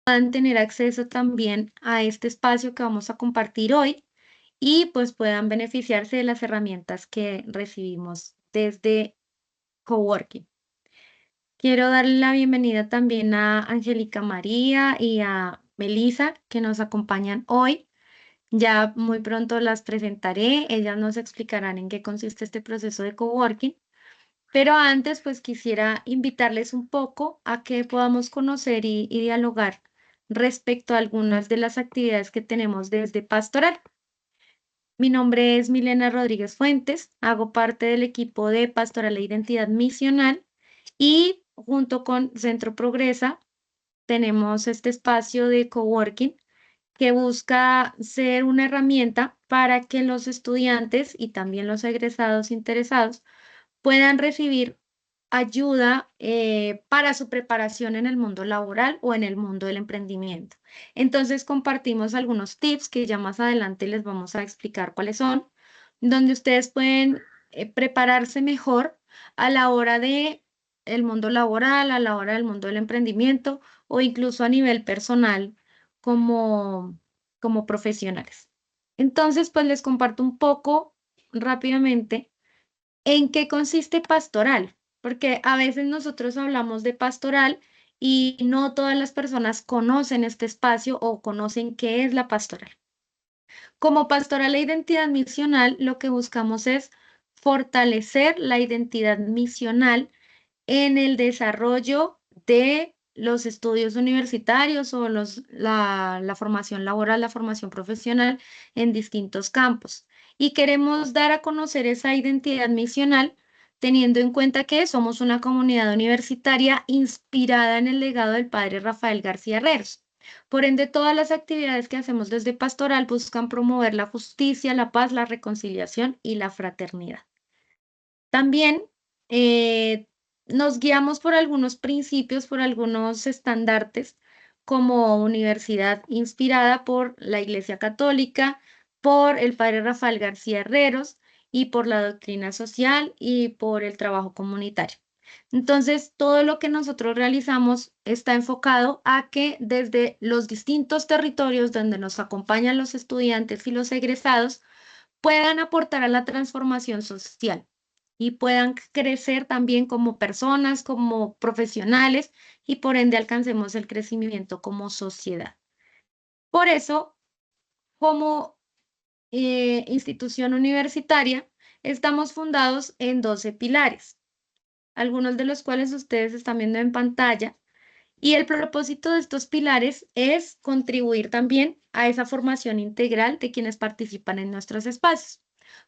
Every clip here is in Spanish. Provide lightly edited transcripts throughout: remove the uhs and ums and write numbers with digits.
puedan tener acceso también a este espacio que vamos a compartir hoy y pues puedan beneficiarse de las herramientas que recibimos desde Coworking. Quiero darle la bienvenida también a Angélica María y a Melissa que nos acompañan hoy. Ya muy pronto las presentaré, ellas nos explicarán en qué consiste este proceso de coworking, pero antes pues quisiera invitarles un poco a que podamos conocer y dialogar respecto a algunas de las actividades que tenemos desde Pastoral. Mi nombre es Milena Rodríguez Fuentes, hago parte del equipo de Pastoral e Identidad Misional y junto con Centro Progresa tenemos este espacio de coworking que busca ser una herramienta para que los estudiantes y también los egresados interesados puedan recibir ayuda para su preparación en el mundo laboral o en el mundo del emprendimiento. Entonces compartimos algunos tips que ya más adelante les vamos a explicar cuáles son, donde ustedes pueden prepararse mejor a la hora de el mundo laboral, a la hora del mundo del emprendimiento o incluso a nivel personal como, como profesionales. Entonces, pues les comparto un poco rápidamente ¿en qué consiste pastoral? Porque a veces nosotros hablamos de pastoral y no todas las personas conocen este espacio o conocen qué es la pastoral. Como pastoral e identidad misional, lo que buscamos es fortalecer la identidad misional en el desarrollo de los estudios universitarios o la formación laboral, la formación profesional en distintos campos. Y queremos dar a conocer esa identidad misional teniendo en cuenta que somos una comunidad universitaria inspirada en el legado del padre Rafael García Herreros. Por ende, todas las actividades que hacemos desde Pastoral buscan promover la justicia, la paz, la reconciliación y la fraternidad. También nos guiamos por algunos principios, por algunos estandartes, como universidad inspirada por la Iglesia Católica, por el padre Rafael García Herreros y por la doctrina social y por el trabajo comunitario. Entonces, todo lo que nosotros realizamos está enfocado a que desde los distintos territorios donde nos acompañan los estudiantes y los egresados puedan aportar a la transformación social y puedan crecer también como personas, como profesionales y por ende alcancemos el crecimiento como sociedad. Por eso, como institución universitaria, estamos fundados en 12 pilares, algunos de los cuales ustedes están viendo en pantalla. Y el propósito de estos pilares es contribuir también a esa formación integral de quienes participan en nuestros espacios.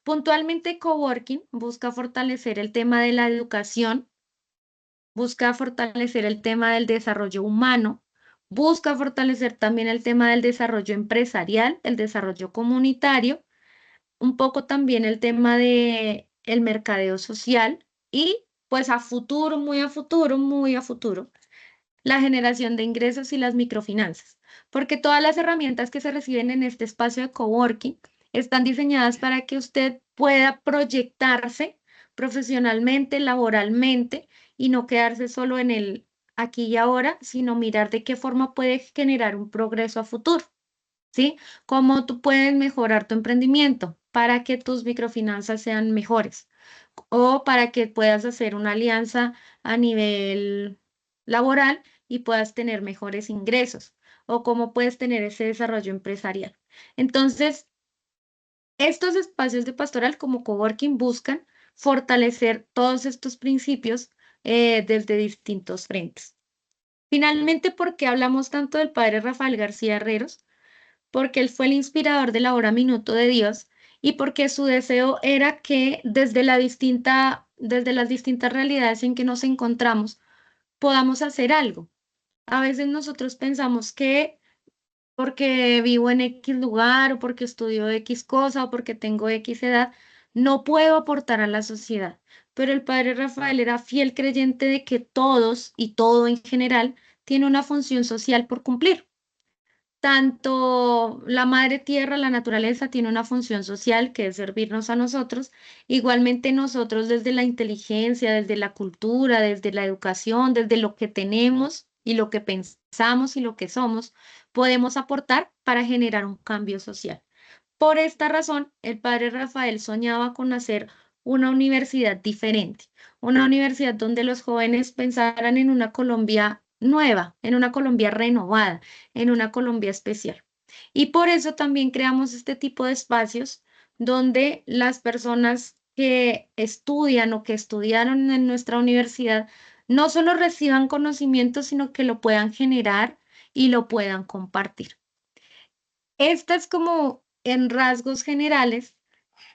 Puntualmente, Coworking busca fortalecer el tema de la educación, busca fortalecer el tema del desarrollo humano, busca fortalecer también el tema del desarrollo empresarial, el desarrollo comunitario, un poco también el tema de el mercadeo social y pues a futuro, muy a futuro la generación de ingresos y las microfinanzas, porque todas las herramientas que se reciben en este espacio de coworking están diseñadas para que usted pueda proyectarse profesionalmente, laboralmente y no quedarse solo en el aquí y ahora, sino mirar de qué forma puede generar un progreso a futuro, ¿sí? Cómo tú puedes mejorar tu emprendimiento para que tus microfinanzas sean mejores o para que puedas hacer una alianza a nivel laboral y puedas tener mejores ingresos o cómo puedes tener ese desarrollo empresarial. Entonces, estos espacios de pastoral como coworking buscan fortalecer todos estos principios desde distintos frentes. Finalmente, ¿por qué hablamos tanto del padre Rafael García Herreros? Porque él fue el inspirador de la obra Minuto de Dios y porque su deseo era que desde las distintas realidades en que nos encontramos, podamos hacer algo. A veces nosotros pensamos que porque vivo en X lugar o porque estudio X cosa o porque tengo X edad, no puedo aportar a la sociedad. Pero el padre Rafael era fiel creyente de que todos y todo en general tiene una función social por cumplir. Tanto la madre tierra, la naturaleza, tiene una función social que es servirnos a nosotros. Igualmente nosotros desde la inteligencia, desde la cultura, desde la educación, desde lo que tenemos, y lo que pensamos y lo que somos, podemos aportar para generar un cambio social. Por esta razón, el padre Rafael soñaba con hacer una universidad diferente, una universidad donde los jóvenes pensaran en una Colombia nueva, en una Colombia renovada, en una Colombia especial. Y por eso también creamos este tipo de espacios donde las personas que estudian o que estudiaron en nuestra universidad no solo reciban conocimiento, sino que lo puedan generar y lo puedan compartir. Esta es como en rasgos generales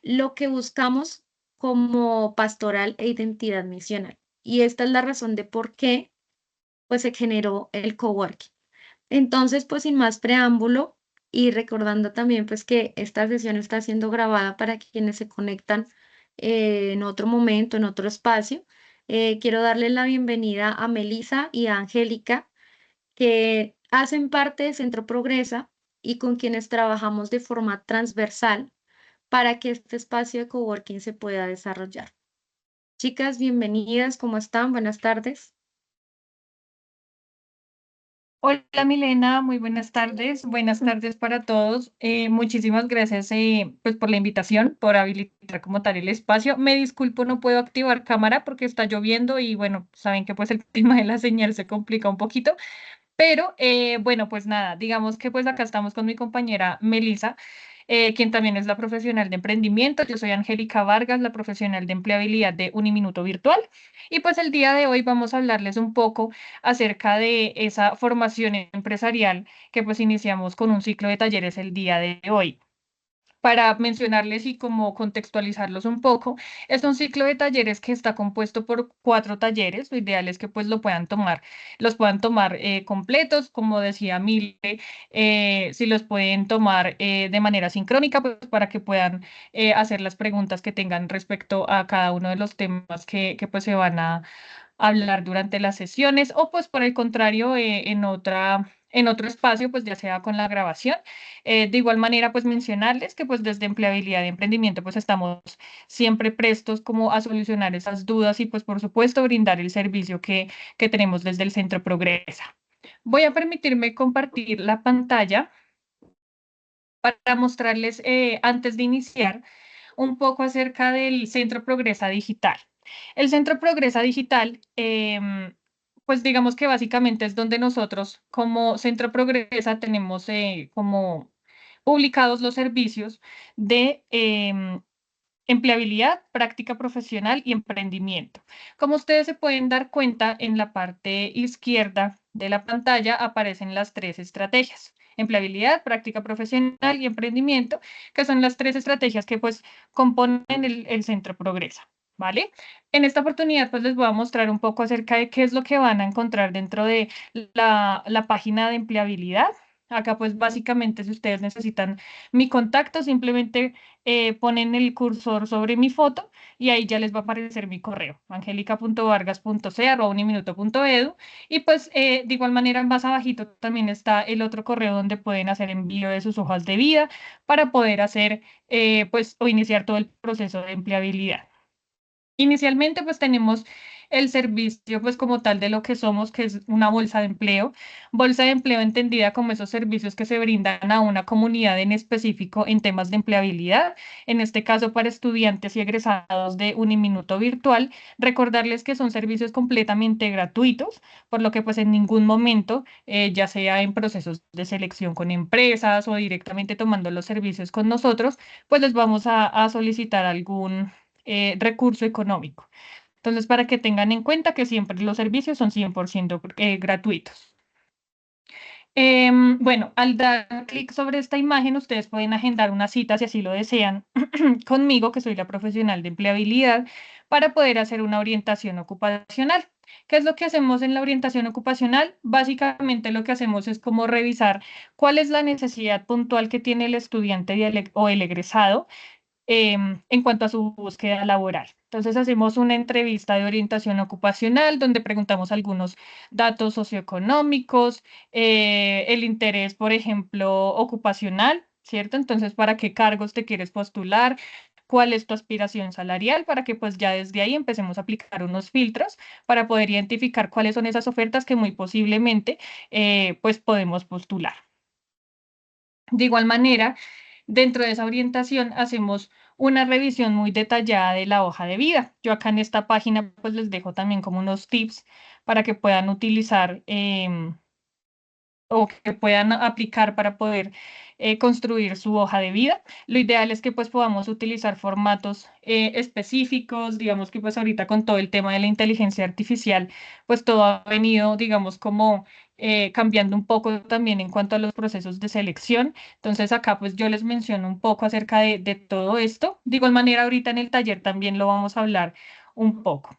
lo que buscamos como pastoral e identidad misional. Y esta es la razón de por qué pues se generó el coworking. Entonces, pues sin más preámbulo y recordando también pues que esta sesión está siendo grabada para quienes se conectan en otro momento, en otro espacio, quiero darle la bienvenida a Melisa y a Angélica, que hacen parte de Centro Progresa y con quienes trabajamos de forma transversal para que este espacio de coworking se pueda desarrollar. Chicas, bienvenidas, ¿cómo están? Buenas tardes. Hola Milena, muy buenas tardes. Buenas tardes para todos. Muchísimas gracias pues por la invitación, por habilitar como tal el espacio. Me disculpo, no puedo activar cámara porque está lloviendo y bueno, saben que pues el tema de la señal se complica un poquito. Pero bueno, pues nada, digamos que pues acá estamos con mi compañera Melisa, quien también es la profesional de emprendimiento. Yo soy Angélica Vargas, la profesional de empleabilidad de Uniminuto Virtual. Y pues el día de hoy vamos a hablarles un poco acerca de esa formación empresarial que pues iniciamos con un ciclo de talleres el día de hoy. Para mencionarles y como contextualizarlos un poco, es un ciclo de talleres que está compuesto por 4 talleres. Lo ideal es que pues los puedan tomar completos, como decía Mile, si los pueden tomar de manera sincrónica, pues para que puedan hacer las preguntas que tengan respecto a cada uno de los temas que pues se van a hablar durante las sesiones, o pues por el contrario, en otro espacio, pues ya sea con la grabación. De igual manera, pues mencionarles que pues desde empleabilidad y emprendimiento pues estamos siempre prestos como a solucionar esas dudas y pues por supuesto brindar el servicio que tenemos desde el Centro Progresa. Voy a permitirme compartir la pantalla para mostrarles antes de iniciar un poco acerca del Centro Progresa Digital. El Centro Progresa Digital, pues digamos que básicamente es donde nosotros como Centro Progresa tenemos como publicados los servicios de empleabilidad, práctica profesional y emprendimiento. Como ustedes se pueden dar cuenta, en la parte izquierda de la pantalla aparecen las 3 estrategias: empleabilidad, práctica profesional y emprendimiento, que son las 3 estrategias que pues componen el Centro Progresa. ¿Vale? En esta oportunidad, pues les voy a mostrar un poco acerca de qué es lo que van a encontrar dentro de la página de empleabilidad. Acá, pues básicamente, si ustedes necesitan mi contacto, simplemente ponen el cursor sobre mi foto y ahí ya les va a aparecer mi correo, angelica.vargas.c@uniminuto.edu. Y pues de igual manera, más abajito también está el otro correo donde pueden hacer envío de sus hojas de vida para poder hacer pues o iniciar todo el proceso de empleabilidad. Inicialmente, pues tenemos el servicio, pues como tal de lo que somos, que es una bolsa de empleo entendida como esos servicios que se brindan a una comunidad en específico en temas de empleabilidad, en este caso para estudiantes y egresados de Uniminuto Virtual. Recordarles que son servicios completamente gratuitos, por lo que pues en ningún momento, ya sea en procesos de selección con empresas o directamente tomando los servicios con nosotros, pues les vamos a solicitar algún recurso económico. Entonces, para que tengan en cuenta que siempre los servicios son 100% gratuitos. Bueno, al dar clic sobre esta imagen, ustedes pueden agendar una cita si así lo desean conmigo, que soy la profesional de empleabilidad, para poder hacer una orientación ocupacional. ¿Qué es lo que hacemos en la orientación ocupacional? Básicamente lo que hacemos es como revisar cuál es la necesidad puntual que tiene el estudiante o el egresado en cuanto a su búsqueda laboral. Entonces hacemos una entrevista de orientación ocupacional donde preguntamos algunos datos socioeconómicos, el interés, por ejemplo, ocupacional, ¿cierto? Entonces, ¿para qué cargos te quieres postular? cuál es tu aspiración salarial para que pues ya desde ahí empecemos a aplicar unos filtros para poder identificar cuáles son esas ofertas que muy posiblemente pues podemos postular. De igual manera, dentro de esa orientación hacemos una revisión muy detallada de la hoja de vida. Yo acá en esta página pues les dejo también como unos tips para que puedan utilizar o que puedan aplicar para poder construir su hoja de vida. Lo ideal es que pues podamos utilizar formatos específicos, digamos que pues ahorita con todo el tema de la inteligencia artificial, pues todo ha venido, digamos, como cambiando un poco también en cuanto a los procesos de selección. Entonces acá pues yo les menciono un poco acerca de todo esto. De igual manera ahorita en el taller también lo vamos a hablar un poco.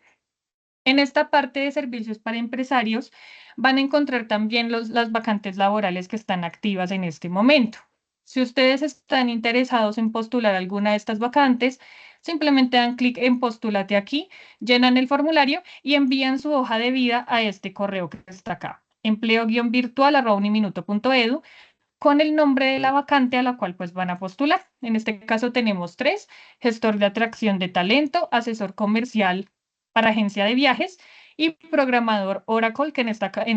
En esta parte de servicios para empresarios van a encontrar también las vacantes laborales que están activas en este momento. Si ustedes están interesados en postular alguna de estas vacantes, simplemente dan clic en Postúlate aquí, llenan el formulario y envían su hoja de vida a este correo que está acá, empleo-virtual@uniminuto.edu, con el nombre de la vacante a la cual pues van a postular. En este caso tenemos tres: gestor de atracción de talento, asesor comercial para agencia de viajes y programador Oracle, que en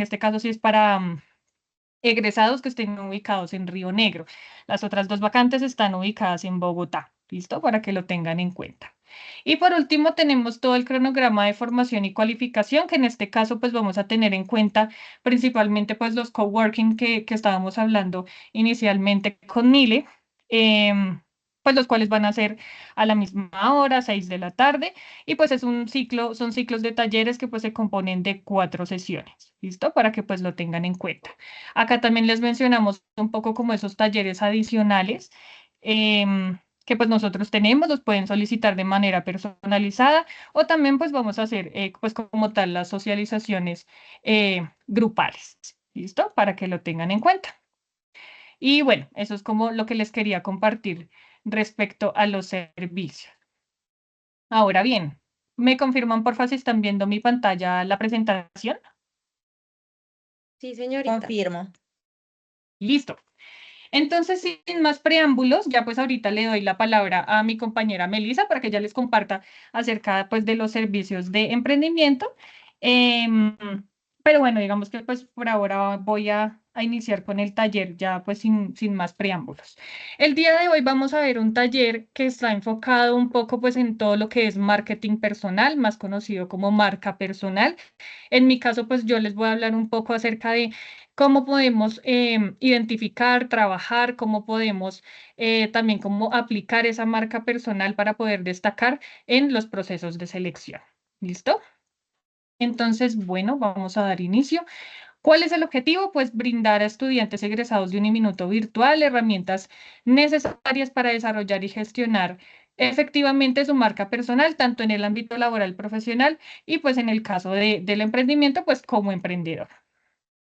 este caso sí es para egresados que estén ubicados en Río Negro. Las otras dos vacantes están ubicadas en Bogotá. ¿Listo? Para que lo tengan en cuenta. Y por último, tenemos todo el cronograma de formación y cualificación, que en este caso, pues vamos a tener en cuenta principalmente, pues los coworking que estábamos hablando inicialmente con Mile, pues los cuales van a ser a la misma hora, 6 de la tarde, y pues es un ciclo, son ciclos de talleres que pues se componen de 4 sesiones. ¿Listo? Para que pues lo tengan en cuenta. Acá también les mencionamos un poco como esos talleres adicionales que pues nosotros tenemos, los pueden solicitar de manera personalizada o también pues vamos a hacer pues como tal las socializaciones grupales. ¿Listo? Para que lo tengan en cuenta. Y bueno, eso es como lo que les quería compartir respecto a los servicios. Ahora bien, ¿me confirman porfa si están viendo mi pantalla la presentación? Sí, señorita. Confirmo. Listo. Entonces, sin más preámbulos, ya pues ahorita le doy la palabra a mi compañera Melissa para que ella les comparta acerca pues de los servicios de emprendimiento. Em, pero bueno, digamos que pues por ahora voy a iniciar con el taller ya pues sin más preámbulos. El día de hoy vamos a ver un taller que está enfocado un poco pues en todo lo que es marketing personal, más conocido como marca personal. En mi caso pues yo les voy a hablar un poco acerca de cómo podemos identificar, trabajar, cómo podemos también cómo aplicar esa marca personal para poder destacar en los procesos de selección. ¿Listo? Entonces, bueno, vamos a dar inicio. ¿Cuál es el objetivo? Pues brindar a estudiantes egresados de Uniminuto Virtual herramientas necesarias para desarrollar y gestionar efectivamente su marca personal, tanto en el ámbito laboral profesional y pues en el caso del emprendimiento, pues como emprendedor.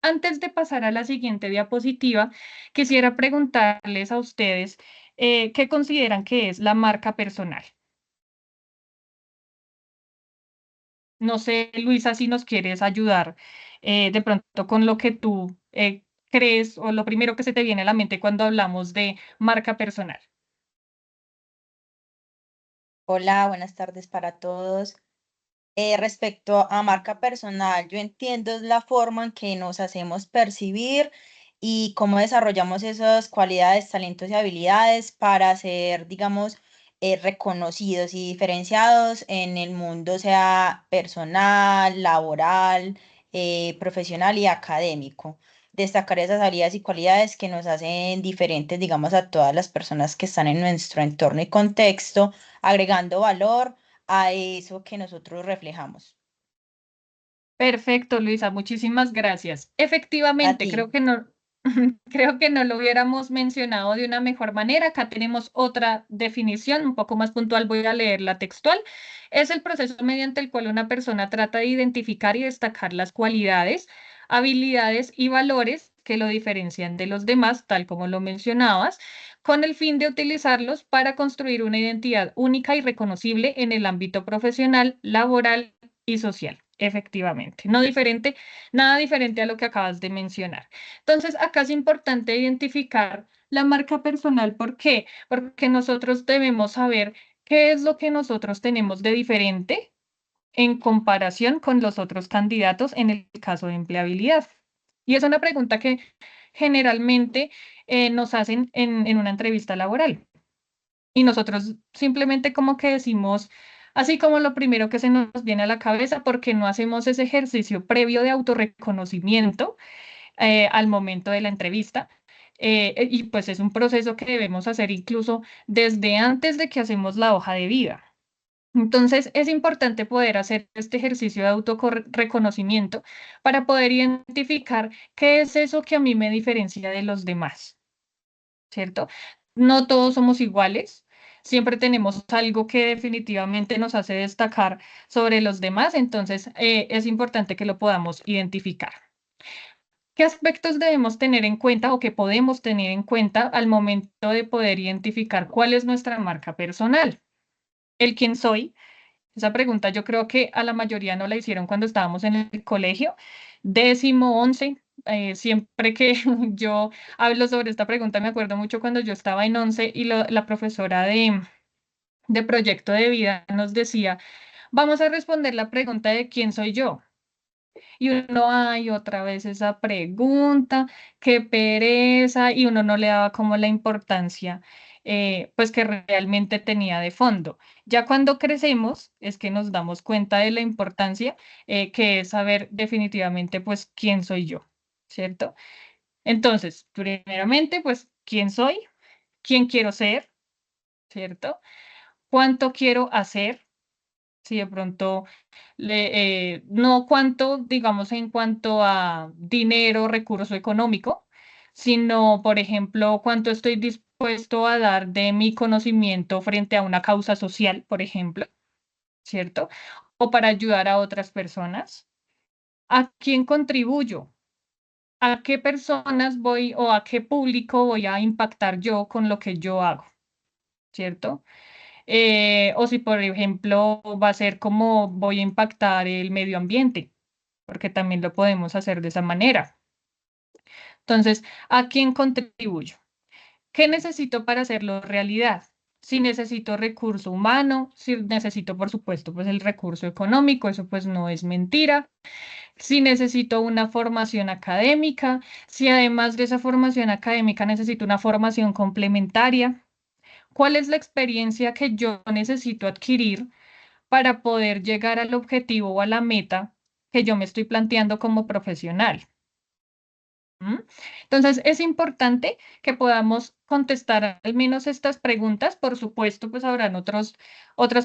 Antes de pasar a la siguiente diapositiva, quisiera preguntarles a ustedes qué consideran que es la marca personal. No sé, Luisa, si nos quieres ayudar de pronto con lo que tú crees o lo primero que se te viene a la mente cuando hablamos de marca personal. Hola, buenas tardes para todos. Respecto a marca personal, yo entiendo es la forma en que nos hacemos percibir y cómo desarrollamos esas cualidades, talentos y habilidades para ser, digamos, reconocidos y diferenciados en el mundo, sea personal, laboral, profesional y académico. Destacar esas habilidades y cualidades que nos hacen diferentes, digamos, a todas las personas que están en nuestro entorno y contexto, agregando valor a eso que nosotros reflejamos. Perfecto, Luisa, muchísimas gracias. A Efectivamente, ti. creo que no, creo que no lo hubiéramos mencionado de una mejor manera. Acá tenemos otra definición un poco más puntual, voy a leer la textual. Es el proceso mediante el cual una persona trata de identificar y destacar las cualidades, habilidades y valores que lo diferencian de los demás, tal como lo mencionabas, con el fin de utilizarlos para construir una identidad única y reconocible en el ámbito profesional, laboral y social. Efectivamente, no diferente, nada diferente a lo que acabas de mencionar. Entonces, acá es importante identificar la marca personal. ¿Por qué? Porque nosotros debemos saber ¿qué es lo que nosotros tenemos de diferente en comparación con los otros candidatos en el caso de empleabilidad? Y es una pregunta que generalmente nos hacen en una entrevista laboral. Y nosotros simplemente como que decimos, así como lo primero que se nos viene a la cabeza, porque no hacemos ese ejercicio previo de autorreconocimiento al momento de la entrevista. Y pues es un proceso que debemos hacer incluso desde antes de que hacemos la hoja de vida. Entonces, es importante poder hacer este ejercicio de autorreconocimiento para poder identificar qué es eso que a mí me diferencia de los demás, ¿cierto? No todos somos iguales, siempre tenemos algo que definitivamente nos hace destacar sobre los demás, entonces es importante que lo podamos identificar. ¿Qué aspectos debemos tener en cuenta o que podemos tener en cuenta al momento de poder identificar cuál es nuestra marca personal? El quién soy. Esa pregunta yo creo que a la mayoría no la hicieron cuando estábamos en el colegio, décimo, 11. Siempre que yo hablo sobre esta pregunta, me acuerdo mucho cuando yo estaba en 11 y la profesora de proyecto de vida nos decía, vamos a responder la pregunta de quién soy yo. Y uno, ay, otra vez esa pregunta, qué pereza, y uno no le daba como la importancia, pues que realmente tenía de fondo. Ya cuando crecemos es que nos damos cuenta de la importancia que es saber definitivamente, pues, quién soy yo, ¿cierto? Entonces, primeramente, pues, ¿quién soy? ¿Quién quiero ser? ¿Cierto? ¿Cuánto quiero hacer? Si de pronto no cuánto, digamos, en cuanto a dinero, recurso económico, sino, por ejemplo, cuánto estoy dispuesto a dar de mi conocimiento frente a una causa social, por ejemplo, ¿cierto? O para ayudar a otras personas. ¿A quién contribuyo? ¿A qué personas voy o a qué público voy a impactar yo con lo que yo hago? ¿Cierto? O si, por ejemplo, va a ser como voy a impactar el medio ambiente, porque también lo podemos hacer de esa manera. Entonces, ¿a quién contribuyo? ¿Qué necesito para hacerlo realidad? Si necesito recurso humano, si necesito, por supuesto, pues el recurso económico, eso pues no es mentira. Si necesito una formación académica, si además de esa formación académica necesito una formación complementaria. ¿Cuál es la experiencia que yo necesito adquirir para poder llegar al objetivo o a la meta que yo me estoy planteando como profesional? ¿Mm? Entonces, es importante que podamos contestar al menos estas preguntas. Por supuesto, pues habrán otras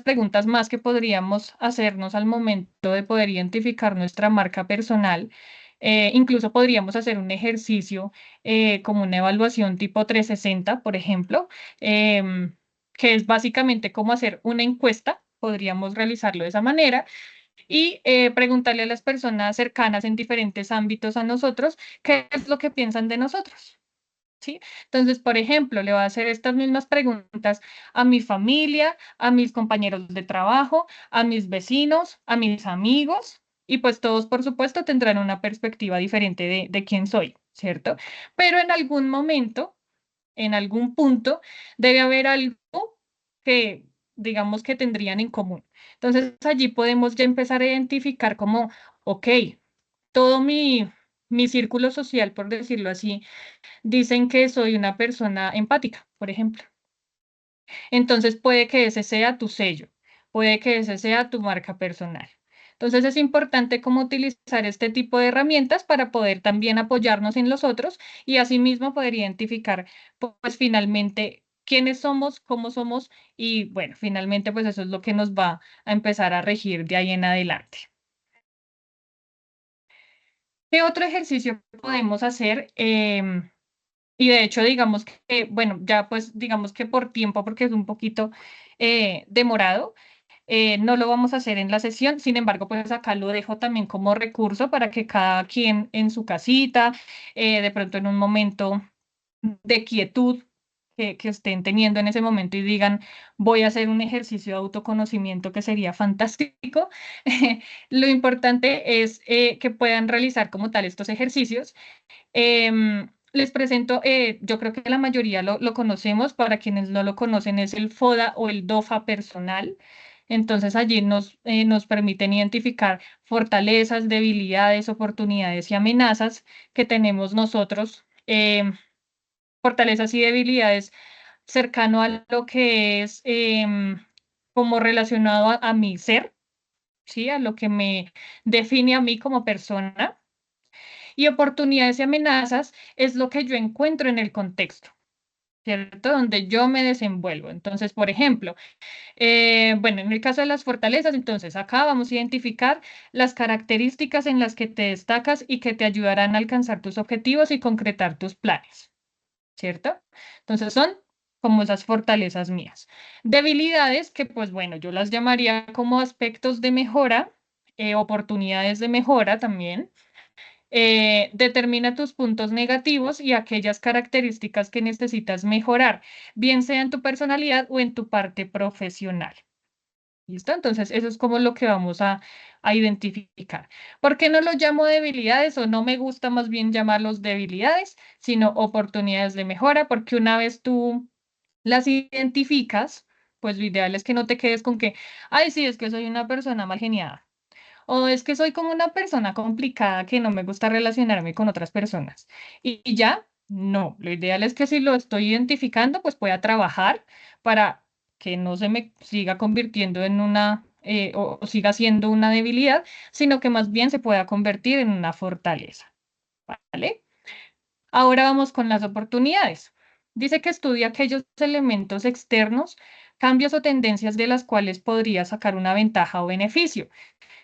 preguntas más que podríamos hacernos al momento de poder identificar nuestra marca personal. Incluso podríamos hacer un ejercicio como una evaluación tipo 360, por ejemplo, que es básicamente como hacer una encuesta. Podríamos realizarlo de esa manera y preguntarle a las personas cercanas en diferentes ámbitos a nosotros qué es lo que piensan de nosotros, ¿sí? Entonces, por ejemplo, le voy a hacer estas mismas preguntas a mi familia, a mis compañeros de trabajo, a mis vecinos, a mis amigos, y pues todos, por supuesto, tendrán una perspectiva diferente de quién soy, ¿cierto? Pero en algún momento, en algún punto, debe haber algo que digamos que tendrían en común. Entonces allí podemos ya empezar a identificar como, ok, todo mi círculo social, por decirlo así, dicen que soy una persona empática, por ejemplo. Entonces puede que ese sea tu sello, puede que ese sea tu marca personal. Entonces es importante cómo utilizar este tipo de herramientas para poder también apoyarnos en los otros y asimismo poder identificar, pues finalmente, quiénes somos, cómo somos y bueno, finalmente pues eso es lo que nos va a empezar a regir de ahí en adelante. ¿Qué otro ejercicio podemos hacer? Y de hecho, digamos que, bueno, ya pues digamos que por tiempo, porque es un poquito demorado, no lo vamos a hacer en la sesión, sin embargo, pues acá lo dejo también como recurso para que cada quien en su casita, de pronto en un momento de quietud que estén teniendo en ese momento y digan, voy a hacer un ejercicio de autoconocimiento que sería fantástico. Lo importante es que puedan realizar como tal estos ejercicios. les presento, yo creo que la mayoría lo conocemos, para quienes no lo conocen es el FODA o el DOFA personal. Entonces allí nos permiten identificar fortalezas, debilidades, oportunidades y amenazas que tenemos nosotros. Fortalezas y debilidades cercano a lo que es como relacionado a mi ser, ¿sí? A lo que me define a mí como persona. Y oportunidades y amenazas es lo que yo encuentro en el contexto, ¿cierto? Donde yo me desenvuelvo. Entonces, por ejemplo, bueno, en el caso de las fortalezas, entonces acá vamos a identificar las características en las que te destacas y que te ayudarán a alcanzar tus objetivos y concretar tus planes, ¿cierto? Entonces son como esas fortalezas mías. Debilidades que, pues bueno, yo las llamaría como aspectos de mejora, oportunidades de mejora también. Determina tus puntos negativos y aquellas características que necesitas mejorar, bien sea en tu personalidad o en tu parte profesional. ¿Listo? Entonces, eso es como lo que vamos a identificar. ¿Por qué no lo llamo debilidades o no me gusta más bien llamarlos debilidades, sino oportunidades de mejora? Porque una vez tú las identificas, pues lo ideal es que no te quedes con que, ay, sí, es que soy una persona mal geniada. O es que soy como una persona complicada que no me gusta relacionarme con otras personas. Y ya, no. Lo ideal es que si lo estoy identificando, pues pueda trabajar para que no se me siga convirtiendo en una, o siga siendo una debilidad, sino que más bien se pueda convertir en una fortaleza. ¿Vale? Ahora vamos con las oportunidades. Dice que estudia aquellos elementos externos, cambios o tendencias de las cuales podría sacar una ventaja o beneficio.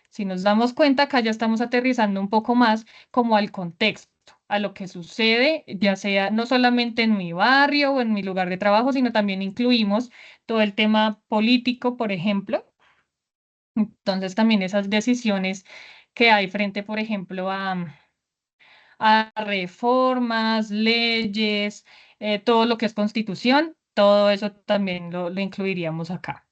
Si nos damos cuenta, acá ya estamos aterrizando un poco más como al contexto, a lo que sucede, ya sea no solamente en mi barrio o en mi lugar de trabajo, sino también incluimos todo el tema político, por ejemplo. Entonces, también esas decisiones que hay frente, por ejemplo, a reformas, leyes, todo lo que es constitución, todo eso también lo incluiríamos acá.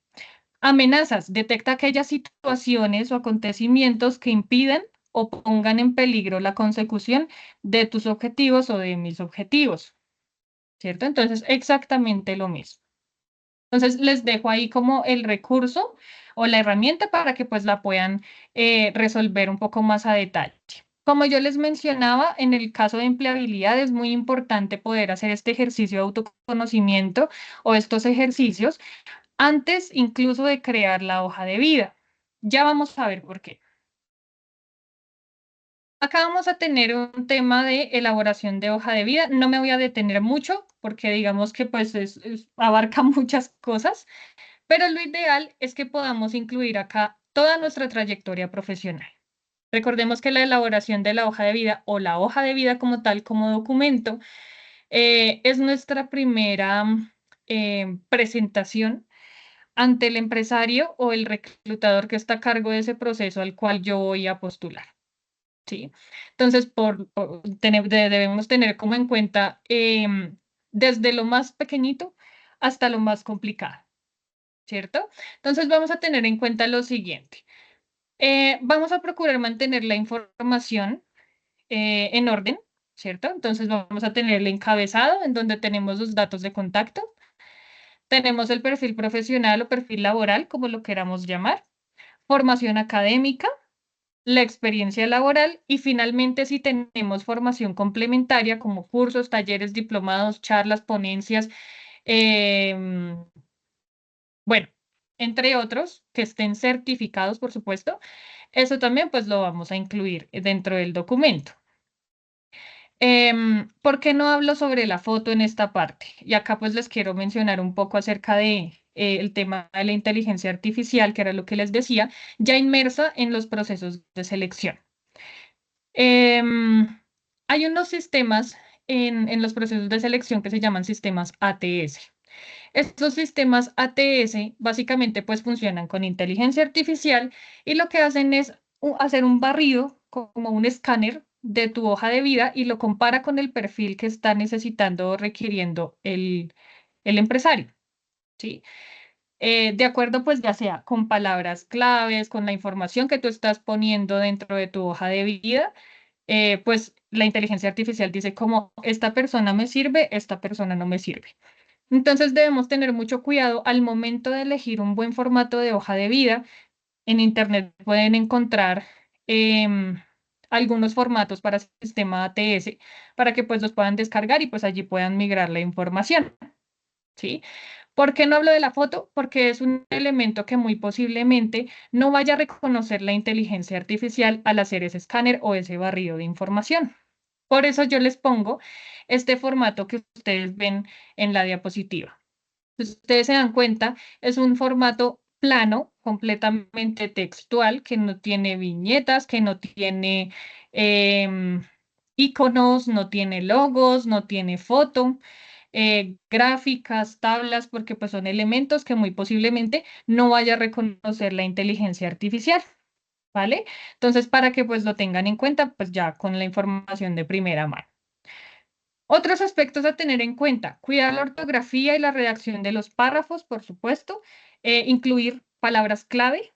Amenazas. Detecta aquellas situaciones o acontecimientos que impiden o pongan en peligro la consecución de tus objetivos o de mis objetivos, ¿cierto? Entonces, exactamente lo mismo. Entonces, les dejo ahí como el recurso o la herramienta para que pues la puedan resolver un poco más a detalle. Como yo les mencionaba, en el caso de empleabilidad es muy importante poder hacer este ejercicio de autoconocimiento o estos ejercicios antes incluso de crear la hoja de vida. Ya vamos a ver por qué. Acá vamos a tener un tema de elaboración de hoja de vida. No me voy a detener mucho porque digamos que pues abarca muchas cosas, pero lo ideal es que podamos incluir acá toda nuestra trayectoria profesional. Recordemos que la elaboración de la hoja de vida o la hoja de vida como tal, como documento, es nuestra primera presentación ante el empresario o el reclutador que está a cargo de ese proceso al cual yo voy a postular. ¿Sí? Entonces, debemos tener como en cuenta desde lo más pequeñito hasta lo más complicado, ¿cierto? Entonces, vamos a tener en cuenta lo siguiente. Vamos a procurar mantener la información en orden, ¿cierto? Entonces, vamos a tener el encabezado en donde tenemos los datos de contacto. Tenemos el perfil profesional o perfil laboral, como lo queramos llamar, formación académica, la experiencia laboral y finalmente si tenemos formación complementaria como cursos, talleres, diplomados, charlas, ponencias, em, bueno, entre otros, que estén certificados, por supuesto, eso también pues lo vamos a incluir dentro del documento. ¿Por qué no hablo sobre la foto en esta parte? Y acá pues les quiero mencionar un poco acerca de el tema de la inteligencia artificial, que era lo que les decía, ya inmersa en los procesos de selección. Hay unos sistemas en los procesos de selección que se llaman sistemas ATS. Estos sistemas ATS básicamente pues funcionan con inteligencia artificial y lo que hacen es hacer un barrido como un escáner de tu hoja de vida y lo compara con el perfil que está necesitando o requiriendo el empresario, ¿sí? De acuerdo pues ya sea con palabras claves, con la información que tú estás poniendo dentro de tu hoja de vida pues la inteligencia artificial dice como esta persona me sirve, esta persona no me sirve. Entonces debemos tener mucho cuidado al momento de elegir un buen formato de hoja de vida. En Internet pueden encontrar em, algunos formatos para sistema ATS para que pues los puedan descargar y pues allí puedan migrar la información, ¿sí? ¿Por qué no hablo de la foto? Porque es un elemento que muy posiblemente no vaya a reconocer la inteligencia artificial al hacer ese escáner o ese barrido de información. Por eso yo les pongo este formato que ustedes ven en la diapositiva. Si ustedes se dan cuenta, es un formato plano, completamente textual, que no tiene viñetas, que no tiene em, iconos, no tiene logos, no tiene foto, gráficas, tablas, porque pues son elementos que muy posiblemente no vaya a reconocer la inteligencia artificial, ¿vale? Entonces, para que pues lo tengan en cuenta, pues ya con la información de primera mano. Otros aspectos a tener en cuenta, cuidar la ortografía y la redacción de los párrafos, por supuesto, incluir palabras clave.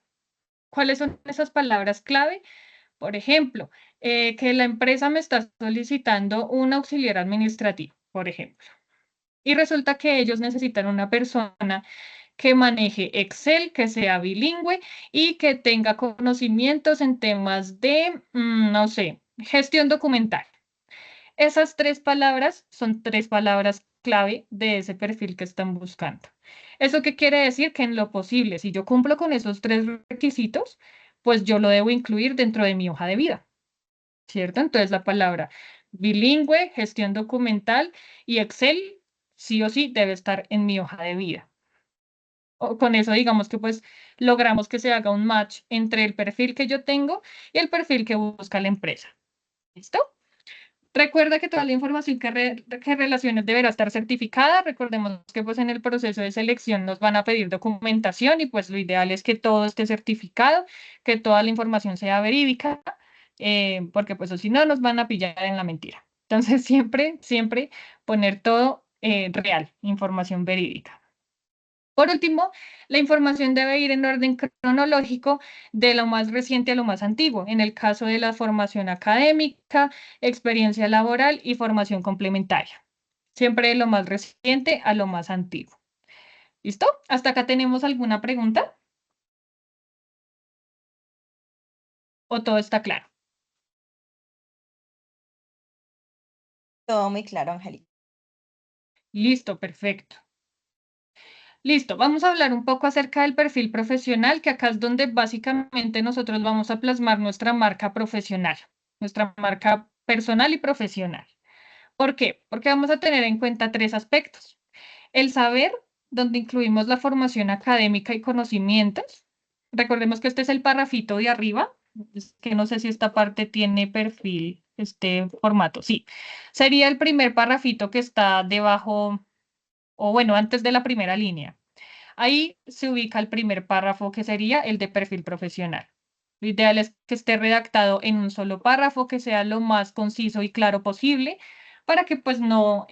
¿Cuáles son esas palabras clave? Por ejemplo, que la empresa me está solicitando un auxiliar administrativo, por ejemplo. Y resulta que ellos necesitan una persona que maneje Excel, que sea bilingüe y que tenga conocimientos en temas de, no sé, gestión documental. Esas tres palabras son tres palabras clave de ese perfil que están buscando. ¿Eso qué quiere decir? Que en lo posible, si yo cumplo con esos tres requisitos, pues yo lo debo incluir dentro de mi hoja de vida, ¿cierto? Entonces la palabra bilingüe, gestión documental y Excel, sí o sí, debe estar en mi hoja de vida. Con eso digamos que pues logramos que se haga un match entre el perfil que yo tengo y el perfil que busca la empresa. ¿Listo? Recuerda que toda la información que relaciones deberá estar certificada. Recordemos que pues en el proceso de selección nos van a pedir documentación y pues lo ideal es que todo esté certificado, que toda la información sea verídica, porque pues o si no nos van a pillar en la mentira. Entonces siempre poner todo real, información verídica. Por último, la información debe ir en orden cronológico de lo más reciente a lo más antiguo, en el caso de la formación académica, experiencia laboral y formación complementaria. Siempre de lo más reciente a lo más antiguo. ¿Listo? ¿Hasta acá tenemos alguna pregunta? ¿O todo está claro? Todo muy claro, Angélica. Listo, perfecto. Listo, vamos a hablar un poco acerca del perfil profesional, que acá es donde básicamente nosotros vamos a plasmar nuestra marca profesional, nuestra marca personal y profesional. ¿Por qué? Porque vamos a tener en cuenta tres aspectos. El saber, donde incluimos la formación académica y conocimientos. Recordemos que este es el parrafito de arriba, es que no sé si esta parte tiene perfil, este formato. Sí, sería el primer parrafito que está debajo, o bueno, antes de la primera línea. Ahí se ubica el primer párrafo que sería el de perfil profesional. Lo ideal es que esté redactado en un solo párrafo, que sea lo más conciso y claro posible, para que pues no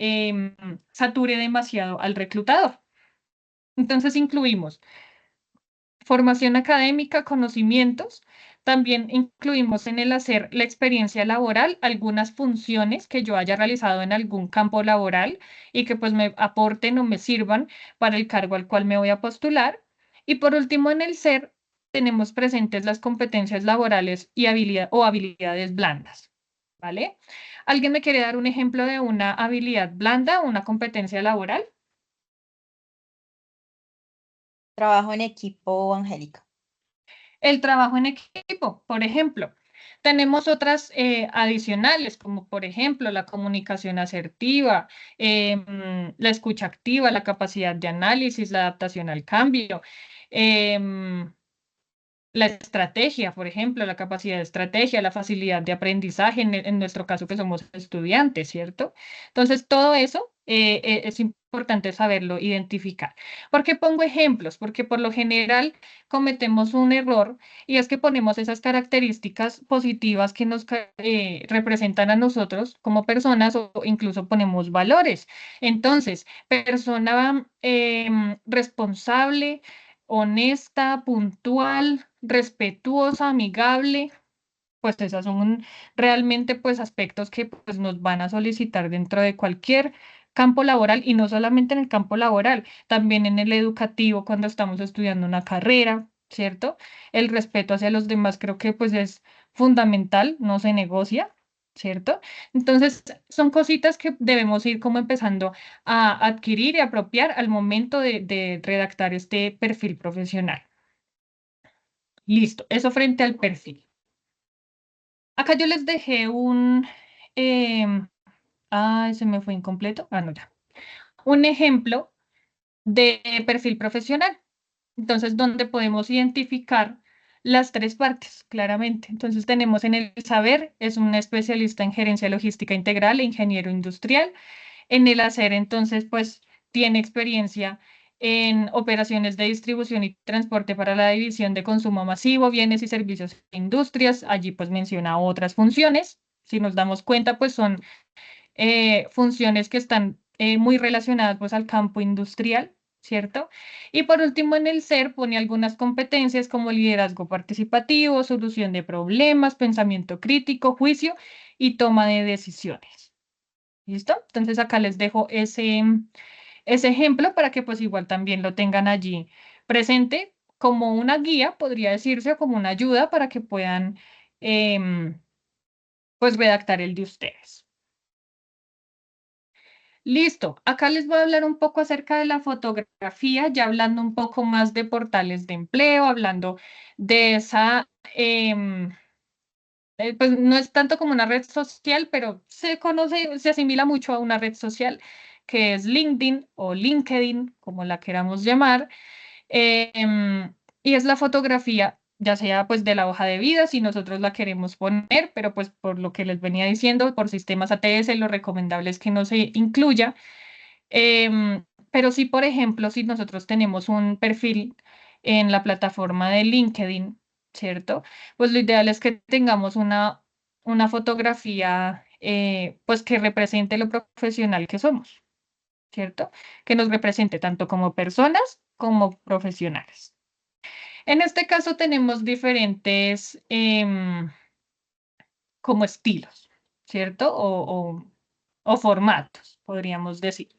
sature demasiado al reclutador. Entonces incluimos formación académica, conocimientos. También incluimos en el hacer la experiencia laboral algunas funciones que yo haya realizado en algún campo laboral y que pues me aporten o me sirvan para el cargo al cual me voy a postular. Y por último, en el ser tenemos presentes las competencias laborales y habilidades blandas. ¿Vale? ¿Alguien me quiere dar un ejemplo de una habilidad blanda, una competencia laboral? Trabajo en equipo, Angélica. El trabajo en equipo, por ejemplo. Tenemos otras adicionales, como por ejemplo la comunicación asertiva, la escucha activa, la capacidad de análisis, la adaptación al cambio, em, la estrategia, por ejemplo, la capacidad de estrategia, la facilidad de aprendizaje, en nuestro caso que somos estudiantes, ¿cierto? Entonces, todo eso es importante saberlo identificar. ¿Por qué pongo ejemplos? Porque por lo general cometemos un error y es que ponemos esas características positivas que nos representan a nosotros como personas o incluso ponemos valores. Entonces, persona responsable, honesta, puntual, respetuosa, amigable. pues esos son realmente pues aspectos que pues nos van a solicitar dentro de cualquier campo laboral y no solamente en el campo laboral, también en el educativo cuando estamos estudiando una carrera, ¿cierto? El respeto hacia los demás creo que pues es fundamental, no se negocia, ¿cierto? Entonces son cositas que debemos ir como empezando a adquirir y apropiar al momento de redactar este perfil profesional. Listo, eso frente al perfil. Acá yo les dejé em, ay, se me fue incompleto. Ah, no, ya. Un ejemplo de perfil profesional. Entonces, donde podemos identificar las tres partes, claramente. Entonces, tenemos en el saber, es un especialista en gerencia logística integral e ingeniero industrial. En el hacer, entonces, pues, tiene experiencia en operaciones de distribución y transporte para la división de consumo masivo, bienes y servicios e industrias. Allí, pues, menciona otras funciones. Si nos damos cuenta, pues, son funciones que están muy relacionadas pues al campo industrial, ¿cierto? Y por último, en el ser pone algunas competencias como liderazgo participativo, solución de problemas, pensamiento crítico, juicio y toma de decisiones. ¿Listo? Entonces acá les dejo ese ejemplo para que pues igual también lo tengan allí presente como una guía, podría decirse, o como una ayuda para que puedan pues redactar el de ustedes. Listo, acá les voy a hablar un poco acerca de la fotografía, ya hablando un poco más de portales de empleo, hablando de esa, pues no es tanto como una red social, pero se conoce, se asimila mucho a una red social que es LinkedIn o LinkedIn, como la queramos llamar. Y es la fotografía, ya sea pues de la hoja de vida, si nosotros la queremos poner, pero pues por lo que les venía diciendo, por sistemas ATS, lo recomendable es que no se incluya. Pero sí, por ejemplo, si nosotros tenemos un perfil en la plataforma de LinkedIn, ¿cierto? Pues lo ideal es que tengamos una fotografía, pues que represente lo profesional que somos, ¿cierto? Que nos represente tanto como personas como profesionales. En este caso tenemos diferentes como estilos, ¿cierto? O formatos, podríamos decir.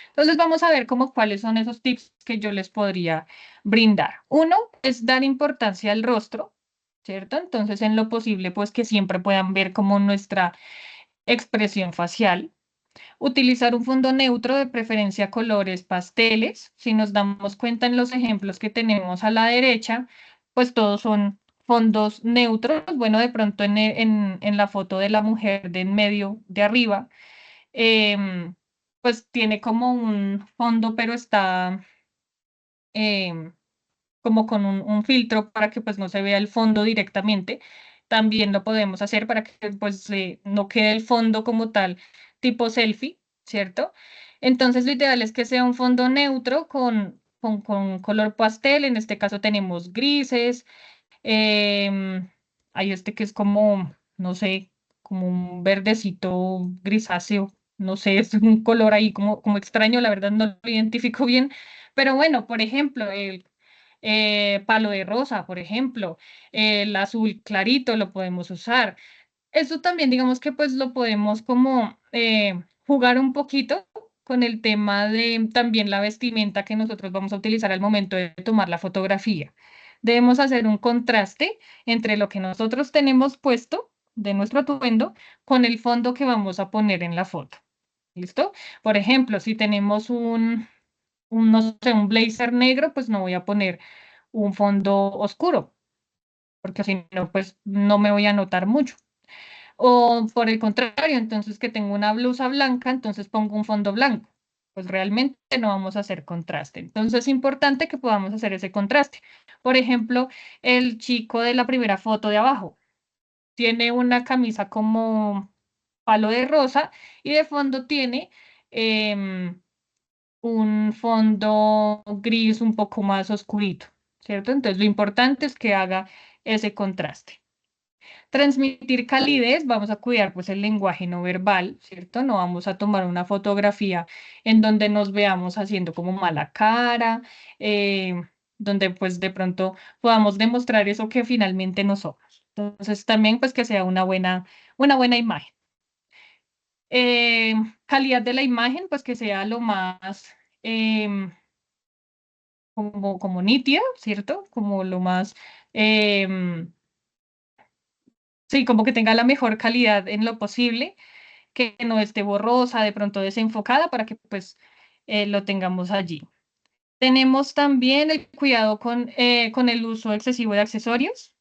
Entonces vamos a ver cómo cuáles son esos tips que yo les podría brindar. Uno es dar importancia al rostro, ¿cierto? Entonces en lo posible pues que siempre puedan ver como nuestra expresión facial. Utilizar un fondo neutro, de preferencia colores pasteles. Si nos damos cuenta en los ejemplos que tenemos a la derecha, pues todos son fondos neutros. Bueno, de pronto en la foto de la mujer de en medio de arriba, pues tiene como un fondo, pero está em, como con un filtro para que pues no se vea el fondo directamente. También lo podemos hacer para que pues no quede el fondo como tal, tipo selfie, ¿cierto? Entonces lo ideal es que sea un fondo neutro con color pastel. En este caso tenemos grises. em, Hay este que es como, no sé, como un verdecito grisáceo. No sé, es un color ahí como extraño, la verdad no lo identifico bien. Pero bueno, por ejemplo, el palo de rosa, por ejemplo, el azul clarito lo podemos usar. Eso también, digamos que pues lo podemos como jugar un poquito con el tema de también la vestimenta que nosotros vamos a utilizar al momento de tomar la fotografía. Debemos hacer un contraste entre lo que nosotros tenemos puesto de nuestro atuendo con el fondo que vamos a poner en la foto. ¿Listo? Por ejemplo, si tenemos no sé, un blazer negro, pues no voy a poner un fondo oscuro, porque si no, pues no me voy a notar mucho. O por el contrario, entonces que tengo una blusa blanca, entonces pongo un fondo blanco. Pues realmente no vamos a hacer contraste. Entonces es importante que podamos hacer ese contraste. Por ejemplo, el chico de la primera foto de abajo tiene una camisa como palo de rosa y de fondo tiene un fondo gris un poco más oscurito, ¿cierto? Entonces lo importante es que haga ese contraste. Transmitir calidez, vamos a cuidar pues el lenguaje no verbal, ¿cierto? No vamos a tomar una fotografía en donde nos veamos haciendo como mala cara, donde pues de pronto podamos demostrar eso que finalmente no somos. Entonces también pues que sea una buena imagen. Calidad de la imagen, pues que sea lo más em, como nítida, ¿cierto? Como lo más, em, sí, como que tenga la mejor calidad en lo posible, que no esté borrosa, de pronto desenfocada, para que pues lo tengamos allí. Tenemos también el cuidado con el uso excesivo de accesorios.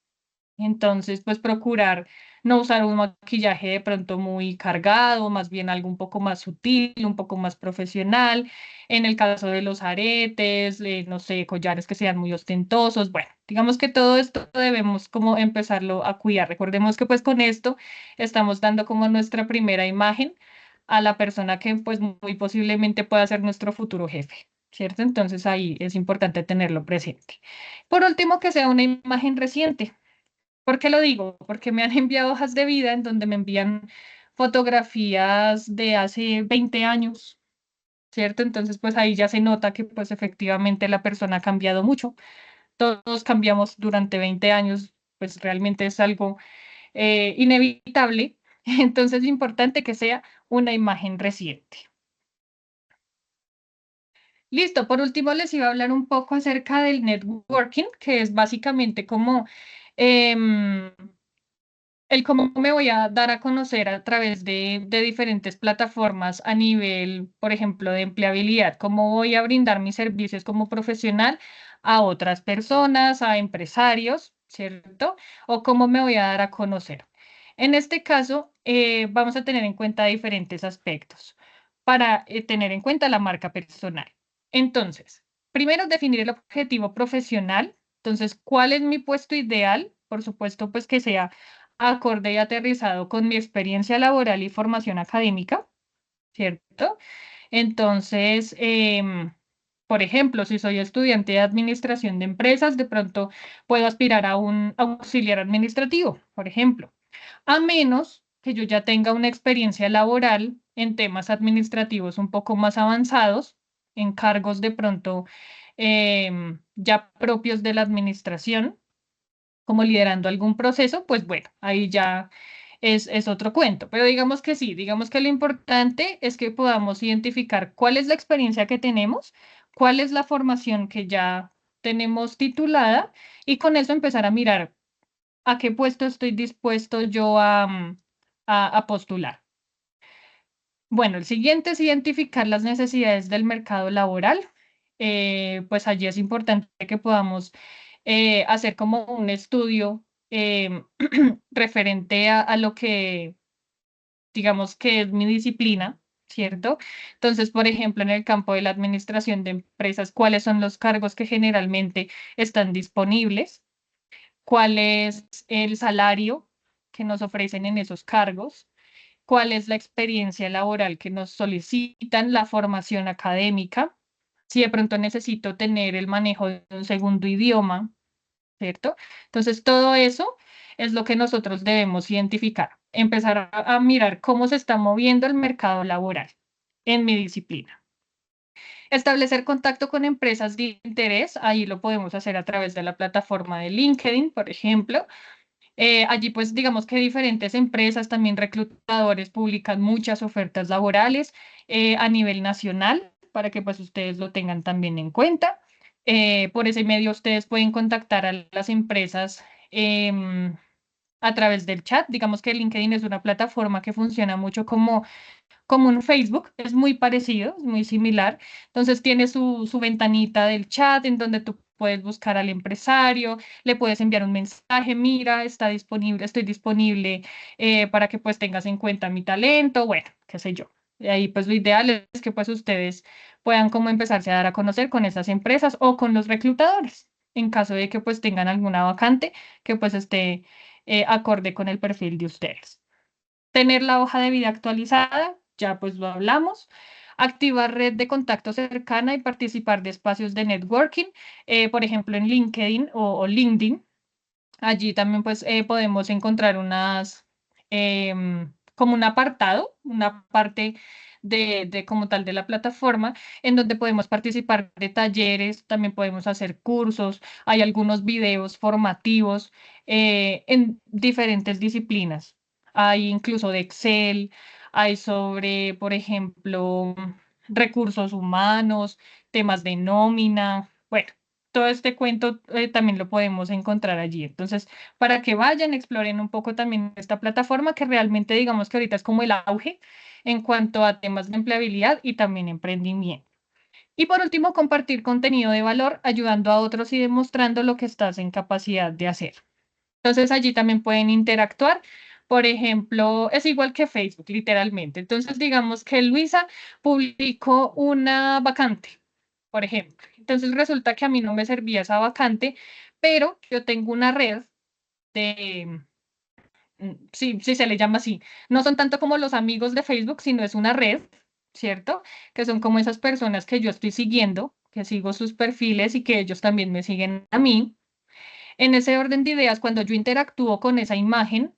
Entonces, pues procurar no usar un maquillaje de pronto muy cargado, más bien algo un poco más sutil, un poco más profesional. En el caso de los aretes, no sé, collares que sean muy ostentosos. Bueno, digamos que todo esto debemos como empezarlo a cuidar. Recordemos que pues con esto estamos dando como nuestra primera imagen a la persona que pues muy posiblemente pueda ser nuestro futuro jefe, ¿cierto? Entonces ahí es importante tenerlo presente. Por último, que sea una imagen reciente. ¿Por qué lo digo? Porque me han enviado hojas de vida en donde me envían fotografías de hace 20 años, ¿cierto? Entonces, pues ahí ya se nota que pues efectivamente la persona ha cambiado mucho. Todos cambiamos durante 20 años, pues realmente es algo inevitable. Entonces, es importante que sea una imagen reciente. Listo, por último les iba a hablar un poco acerca del networking, que es básicamente como... em, el cómo me voy a dar a conocer a través de diferentes plataformas a nivel, por ejemplo, de empleabilidad, cómo voy a brindar mis servicios como profesional a otras personas, a empresarios, ¿cierto? O cómo me voy a dar a conocer. En este caso, vamos a tener en cuenta diferentes aspectos para tener en cuenta la marca personal. Entonces, primero definir el objetivo profesional. Entonces, ¿cuál es mi puesto ideal? Por supuesto, pues que sea acorde y aterrizado con mi experiencia laboral y formación académica, ¿cierto? Entonces, por ejemplo, si soy estudiante de administración de empresas, de pronto puedo aspirar a un auxiliar administrativo, por ejemplo, a menos que yo ya tenga una experiencia laboral en temas administrativos un poco más avanzados, en cargos de pronto ya propios de la administración, como liderando algún proceso, pues bueno, ahí ya es otro cuento. Pero digamos que sí, digamos que lo importante es que podamos identificar cuál es la experiencia que tenemos, cuál es la formación que ya tenemos titulada y con eso empezar a mirar a qué puesto estoy dispuesto yo a postular. Bueno, el siguiente es identificar las necesidades del mercado laboral. Pues allí es importante que podamos hacer como un estudio referente a lo que, digamos, que es mi disciplina, ¿cierto? Entonces, por ejemplo, en el campo de la administración de empresas, ¿cuáles son los cargos que generalmente están disponibles? ¿Cuál es el salario que nos ofrecen en esos cargos? ¿Cuál es la experiencia laboral que nos solicitan, la formación académica? Si de pronto necesito tener el manejo de un segundo idioma, ¿cierto? Entonces, todo eso es lo que nosotros debemos identificar, empezar a mirar cómo se está moviendo el mercado laboral en mi disciplina. Establecer contacto con empresas de interés, ahí lo podemos hacer a través de la plataforma de LinkedIn, por ejemplo. Allí, pues, digamos que diferentes empresas, también reclutadores, publican muchas ofertas laborales a nivel nacional para que, pues, ustedes lo tengan también en cuenta. Por ese medio, ustedes pueden contactar a las empresas a través del chat. Digamos que LinkedIn es una plataforma que funciona mucho como un Facebook, es muy parecido, es muy similar. Entonces tiene su ventanita del chat en donde tú puedes buscar al empresario, le puedes enviar un mensaje, mira, está disponible, estoy disponible para que pues tengas en cuenta mi talento, bueno, qué sé yo. Y ahí pues lo ideal es que pues ustedes puedan como empezarse a dar a conocer con esas empresas o con los reclutadores, en caso de que pues tengan alguna vacante que pues esté acorde con el perfil de ustedes. Tener la hoja de vida actualizada, ya pues lo hablamos. Activar red de contacto cercana y participar de espacios de networking, por ejemplo en LinkedIn o LinkedIn. Allí también pues podemos encontrar unas como un apartado, una parte de como tal de la plataforma, en donde podemos participar de talleres, también podemos hacer cursos, hay algunos videos formativos en diferentes disciplinas. Hay incluso de Excel, hay sobre, por ejemplo, recursos humanos, temas de nómina, bueno, todo este cuento también lo podemos encontrar allí. Entonces, para que vayan, exploren un poco también esta plataforma que realmente digamos que ahorita es como el auge en cuanto a temas de empleabilidad y también emprendimiento. Y por último, compartir contenido de valor, ayudando a otros y demostrando lo que estás en capacidad de hacer. Entonces allí también pueden interactuar. Por ejemplo, es igual que Facebook, literalmente. Entonces, digamos que Luisa publicó una vacante, por ejemplo. Entonces resulta que a mí no me servía esa vacante, pero yo tengo una red de, sí, sí se le llama así. No son tanto como los amigos de Facebook, sino es una red, ¿cierto? Que son como esas personas que yo estoy siguiendo, que sigo sus perfiles y que ellos también me siguen a mí. En ese orden de ideas, cuando yo interactúo con esa imagen,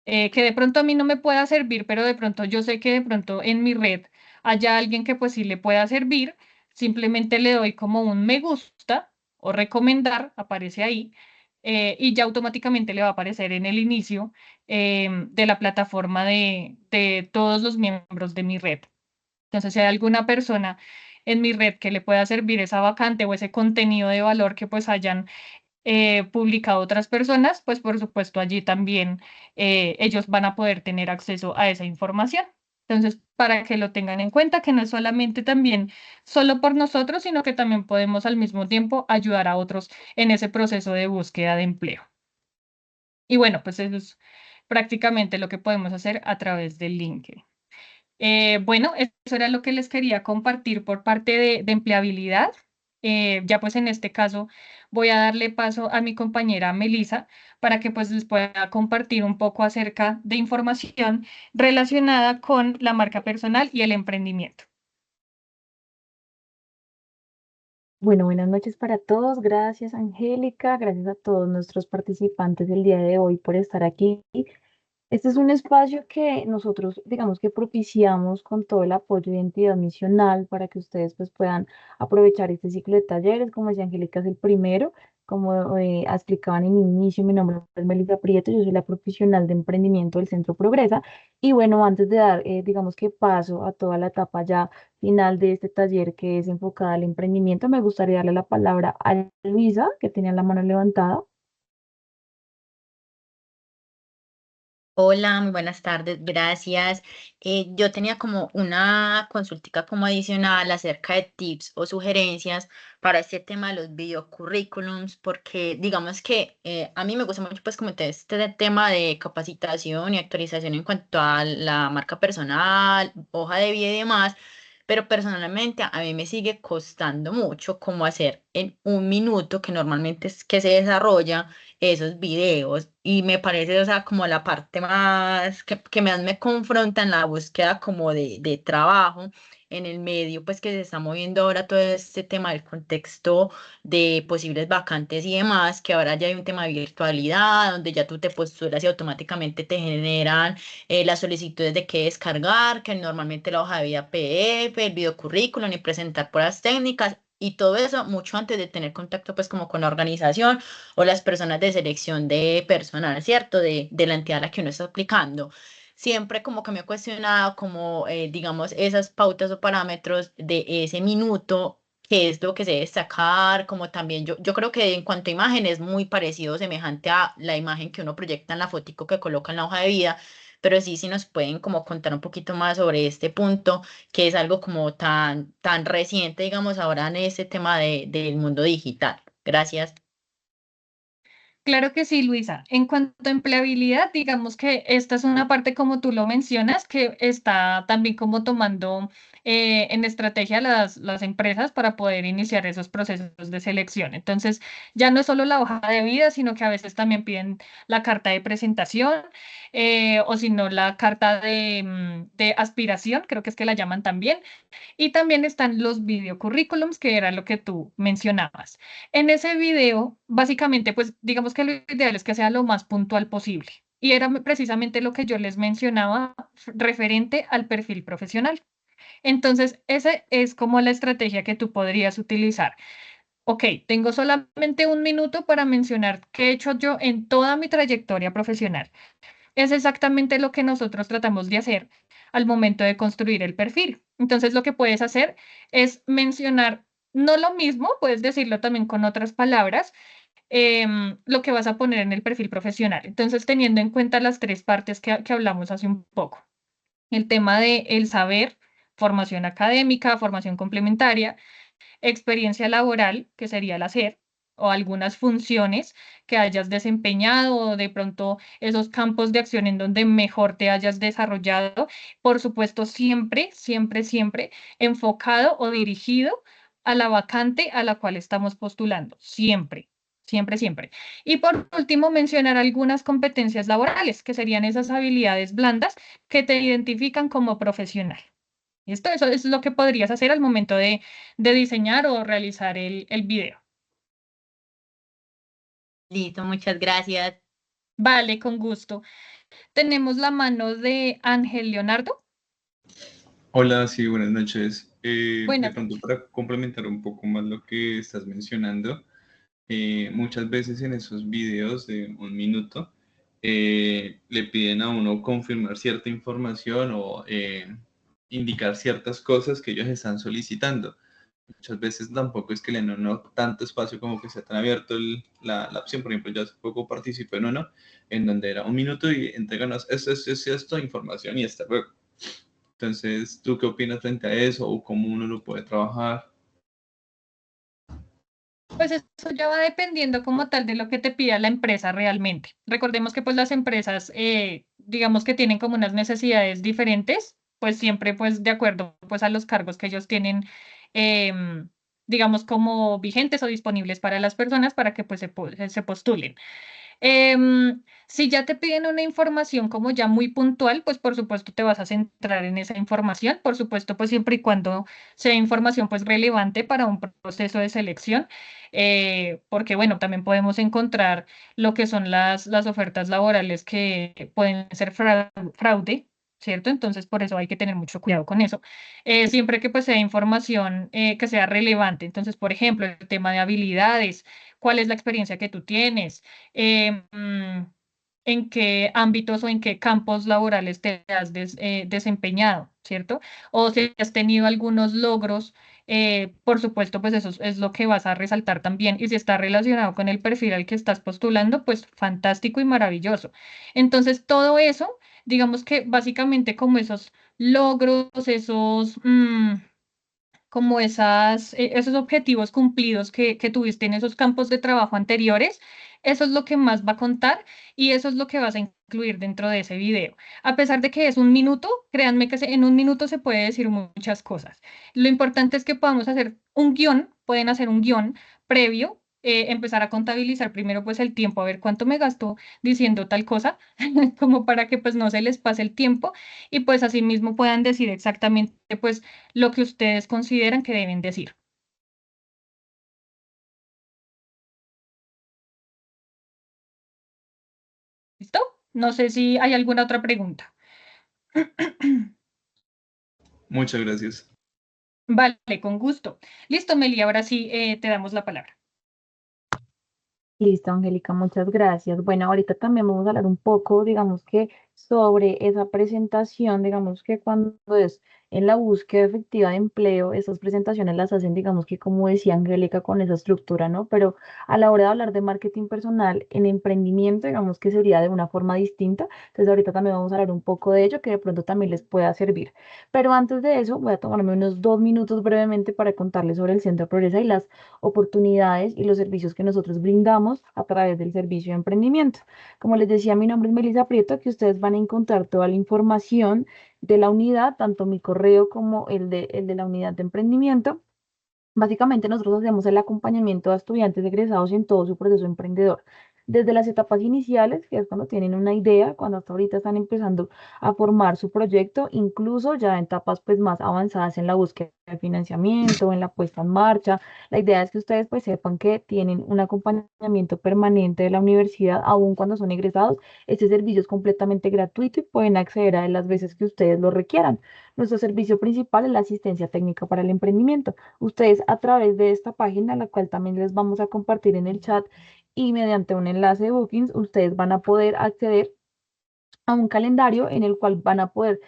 que de pronto a mí no me pueda servir, pero de pronto yo sé que de pronto en mi red haya alguien que pues sí le pueda servir, simplemente le doy como un me gusta o recomendar, aparece ahí, y ya automáticamente le va a aparecer en el inicio de la plataforma de todos los miembros de mi red. Entonces, si hay alguna persona en mi red que le pueda servir esa vacante o ese contenido de valor que pues hayan publicado otras personas, pues por supuesto allí también ellos van a poder tener acceso a esa información. Entonces, para que lo tengan en cuenta, que no es solamente también solo por nosotros, sino que también podemos al mismo tiempo ayudar a otros en ese proceso de búsqueda de empleo. Y bueno, pues eso es prácticamente lo que podemos hacer a través del LinkedIn. Bueno, eso era lo que les quería compartir por parte de empleabilidad. Ya pues en este caso voy a darle paso a mi compañera Melisa para que pues les pueda compartir un poco acerca de información relacionada con la marca personal y el emprendimiento. Bueno, buenas noches para todos. Gracias, Angélica. Gracias a todos nuestros participantes del día de hoy por estar aquí. Este es un espacio que nosotros, digamos que propiciamos con todo el apoyo de identidad misional para que ustedes pues puedan aprovechar este ciclo de talleres. Como decía Angélica, es el primero. Como explicaban en el inicio, mi nombre es Melissa Prieto, yo soy la profesional de emprendimiento del Centro Progresa. Y bueno, antes de dar, digamos que paso a toda la etapa ya final de este taller que es enfocada al emprendimiento, me gustaría darle la palabra a Luisa, que tenía la mano levantada. Hola, muy buenas tardes, gracias. Yo tenía como una consultica como adicional acerca de tips o sugerencias para este tema de los videocurrículums, porque digamos que a mí me gusta mucho pues como este tema de capacitación y actualización en cuanto a la marca personal, hoja de vida y demás, pero personalmente a mí me sigue costando mucho como hacer en un minuto que normalmente es que se desarrolla esos videos y me parece, o sea, como la parte más que más me confronta en la búsqueda como de trabajo en el medio, pues que se está moviendo ahora todo este tema del contexto de posibles vacantes y demás, que ahora ya hay un tema de virtualidad, donde ya tú te postulas y automáticamente te generan las solicitudes de qué descargar, que normalmente la hoja de vida PDF, el videocurrículum y presentar pruebas técnicas. Y todo eso mucho antes de tener contacto pues como con la organización o las personas de selección de personal, ¿cierto? De la entidad a la que uno está aplicando. Siempre como que me he cuestionado como, digamos, esas pautas o parámetros de ese minuto, qué es lo que se debe destacar, como también yo creo que en cuanto a imagen es muy parecido, semejante a la imagen que uno proyecta en la fotico que coloca en la hoja de vida, pero sí nos pueden como contar un poquito más sobre este punto, que es algo como tan reciente, digamos, ahora en este tema del mundo digital. Gracias. Claro que sí, Luisa. En cuanto a empleabilidad, digamos que esta es una parte, como tú lo mencionas, que está también como tomando en estrategia las empresas para poder iniciar esos procesos de selección. Entonces, ya no es solo la hoja de vida, sino que a veces también piden la carta de presentación o si no la carta de aspiración, creo que es que la llaman también. Y también están los videocurrículums, que era lo que tú mencionabas. En ese video, básicamente, pues digamos que lo ideal es que sea lo más puntual posible Y era precisamente lo que yo les mencionaba referente al perfil profesional. Entonces, esa es como la estrategia que tú podrías utilizar. Ok, tengo solamente un minuto para mencionar qué he hecho yo en toda mi trayectoria profesional. Es exactamente lo que nosotros tratamos de hacer al momento de construir el perfil. Entonces, lo que puedes hacer es mencionar no lo mismo, puedes decirlo también con otras palabras, lo que vas a poner en el perfil profesional. Entonces, teniendo en cuenta las tres partes que hablamos hace un poco. El tema de el saber, formación académica, formación complementaria, experiencia laboral, que sería el hacer, o algunas funciones que hayas desempeñado, o de pronto esos campos de acción en donde mejor te hayas desarrollado. Por supuesto, siempre, siempre, siempre enfocado o dirigido a la vacante a la cual estamos postulando. Siempre. Siempre, siempre. Y por último, mencionar algunas competencias laborales, que serían esas habilidades blandas que te identifican como profesional. ¿Listo? Eso es lo que podrías hacer al momento de diseñar o realizar el video. Listo, muchas gracias. Vale, con gusto. Tenemos la mano de Ángel Leonardo. Hola, sí, buenas noches. De Buenas pronto, noches. para complementar un poco más lo que estás mencionando, muchas veces en esos videos de un minuto le piden a uno confirmar cierta información o indicar ciertas cosas que ellos están solicitando. Muchas veces tampoco es que le den a uno tanto espacio como que sea tan abierto la opción. Por ejemplo, yo hace poco participé en uno en donde era un minuto y entreganos esto, información y hasta luego. Entonces, ¿tú qué opinas frente a eso o cómo uno lo puede trabajar? Pues eso ya va dependiendo como tal de lo que te pida la empresa realmente. Recordemos que pues las empresas, digamos que tienen como unas necesidades diferentes, pues siempre pues de acuerdo pues a los cargos que ellos tienen, em, digamos como vigentes o disponibles para las personas para que pues se postulen. Si ya te piden una información como ya muy puntual, pues por supuesto te vas a centrar en esa información, por supuesto, pues siempre y cuando sea información pues relevante para un proceso de selección, porque bueno, también podemos encontrar lo que son las ofertas laborales que pueden ser fraude. ¿Cierto? Entonces, por eso hay que tener mucho cuidado con eso. Siempre que pues sea información que sea relevante. Entonces, por ejemplo, el tema de habilidades, cuál es la experiencia que tú tienes, en qué ámbitos o en qué campos laborales te has desempeñado, ¿cierto? O si has tenido algunos logros, por supuesto, pues eso es lo que vas a resaltar también. Y si está relacionado con el perfil al que estás postulando, pues fantástico y maravilloso. Entonces, todo eso, digamos que básicamente como esos logros, como esos objetivos cumplidos que tuviste en esos campos de trabajo anteriores, eso es lo que más va a contar y eso es lo que vas a incluir dentro de ese video. A pesar de que es un minuto, créanme que en un minuto se puede decir muchas cosas. Lo importante es que podamos hacer un guión, pueden hacer un guión previo. Empezar a contabilizar primero pues el tiempo, a ver cuánto me gastó diciendo tal cosa, como para que pues no se les pase el tiempo y pues así mismo puedan decir exactamente pues lo que ustedes consideran que deben decir. ¿Listo? No sé si hay alguna otra pregunta. Muchas gracias. Vale, con gusto. Listo, Meli, ahora sí te damos la palabra. Listo, Angélica, muchas gracias. Bueno, ahorita también vamos a hablar un poco, digamos que sobre esa presentación, digamos que cuando es en la búsqueda efectiva de empleo, esas presentaciones las hacen, digamos que como decía Angélica, con esa estructura, ¿no? Pero a la hora de hablar de marketing personal en emprendimiento, digamos que sería de una forma distinta. Entonces ahorita también vamos a hablar un poco de ello, que de pronto también les pueda servir. Pero antes de eso, voy a tomarme unos 2 minutos brevemente para contarles sobre el Centro Progresa y las oportunidades y los servicios que nosotros brindamos a través del servicio de emprendimiento. Como les decía, mi nombre es Melissa Prieto, que ustedes van a encontrar toda la información de la unidad, tanto mi correo como el de la unidad de emprendimiento. Básicamente nosotros hacemos el acompañamiento a estudiantes egresados en todo su proceso emprendedor, desde las etapas iniciales, que es cuando tienen una idea, cuando hasta ahorita están empezando a formar su proyecto, incluso ya en etapas pues más avanzadas en la búsqueda de financiamiento, en la puesta en marcha. La idea es que ustedes pues sepan que tienen un acompañamiento permanente de la universidad, aun cuando son egresados. Este servicio es completamente gratuito y pueden acceder a él las veces que ustedes lo requieran. Nuestro servicio principal es la asistencia técnica para el emprendimiento. Ustedes a través de esta página, la cual también les vamos a compartir en el chat y mediante un enlace de Bookings, ustedes van a poder acceder a un calendario en el cual van a poder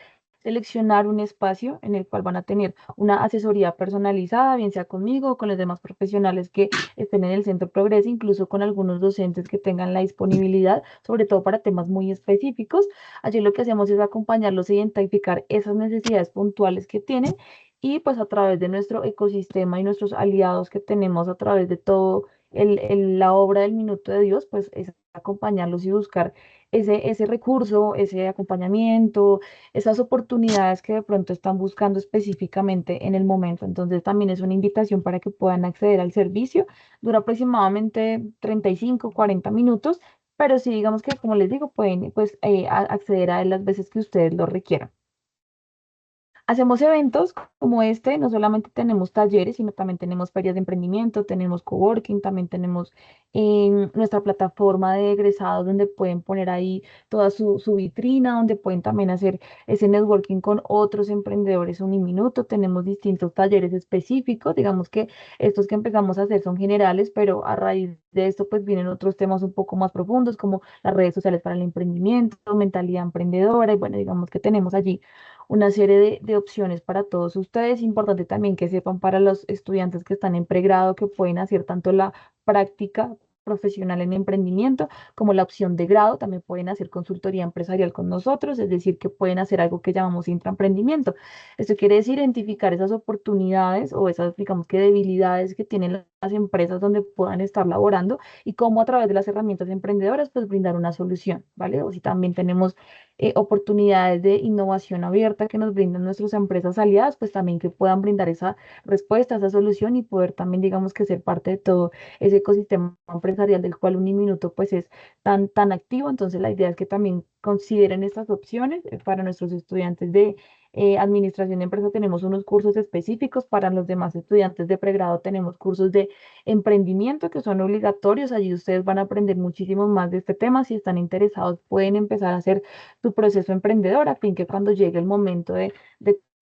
seleccionar un espacio en el cual van a tener una asesoría personalizada, bien sea conmigo o con los demás profesionales que estén en el Centro Progreso, incluso con algunos docentes que tengan la disponibilidad, sobre todo para temas muy específicos. Allí lo que hacemos es acompañarlos a identificar esas necesidades puntuales que tienen y pues a través de nuestro ecosistema y nuestros aliados que tenemos a través de todo la obra del Minuto de Dios, pues es acompañarlos y buscar ese recurso, ese acompañamiento, esas oportunidades que de pronto están buscando específicamente en el momento. Entonces también es una invitación para que puedan acceder al servicio. Dura aproximadamente 35, 40 minutos, pero sí digamos que, como les digo, pueden pues acceder a él las veces que ustedes lo requieran. Hacemos eventos como este, no solamente tenemos talleres, sino también tenemos ferias de emprendimiento, tenemos coworking, también tenemos nuestra plataforma de egresados donde pueden poner ahí toda su vitrina, donde pueden también hacer ese networking con otros emprendedores uniminuto. Tenemos distintos talleres específicos, digamos que estos que empezamos a hacer son generales, pero a raíz de esto pues vienen otros temas un poco más profundos como las redes sociales para el emprendimiento, mentalidad emprendedora y bueno, digamos que tenemos allí una serie de opciones para todos ustedes. Importante también que sepan para los estudiantes que están en pregrado que pueden hacer tanto la práctica profesional en emprendimiento como la opción de grado, también pueden hacer consultoría empresarial con nosotros, es decir, que pueden hacer algo que llamamos intraemprendimiento. Esto quiere decir identificar esas oportunidades o esas, digamos que debilidades que tienen las empresas donde puedan estar laborando y cómo a través de las herramientas emprendedoras pues brindar una solución, ¿vale? O si también tenemos oportunidades de innovación abierta que nos brindan nuestras empresas aliadas, pues también que puedan brindar esa respuesta, esa solución y poder también, digamos que ser parte de todo ese ecosistema empresarial del cual Uniminuto pues es tan activo. Entonces la idea es que también consideren estas opciones para nuestros estudiantes de administración de empresa. Tenemos unos cursos específicos para los demás estudiantes de pregrado, tenemos cursos de emprendimiento que son obligatorios. Allí ustedes van a aprender muchísimo más de este tema. Si están interesados, pueden empezar a hacer tu proceso emprendedor a fin que cuando llegue el momento de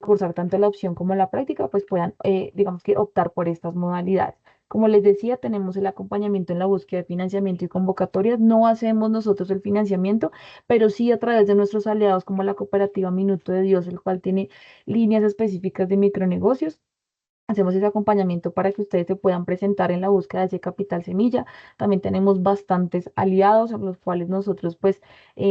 cursar tanto la opción como la práctica, pues puedan, digamos que, optar por estas modalidades. Como les decía, tenemos el acompañamiento en la búsqueda de financiamiento y convocatorias. No hacemos nosotros el financiamiento, pero sí a través de nuestros aliados como la cooperativa Minuto de Dios, el cual tiene líneas específicas de micronegocios. Hacemos ese acompañamiento para que ustedes se puedan presentar en la búsqueda de ese capital semilla. También tenemos bastantes aliados a los cuales nosotros pues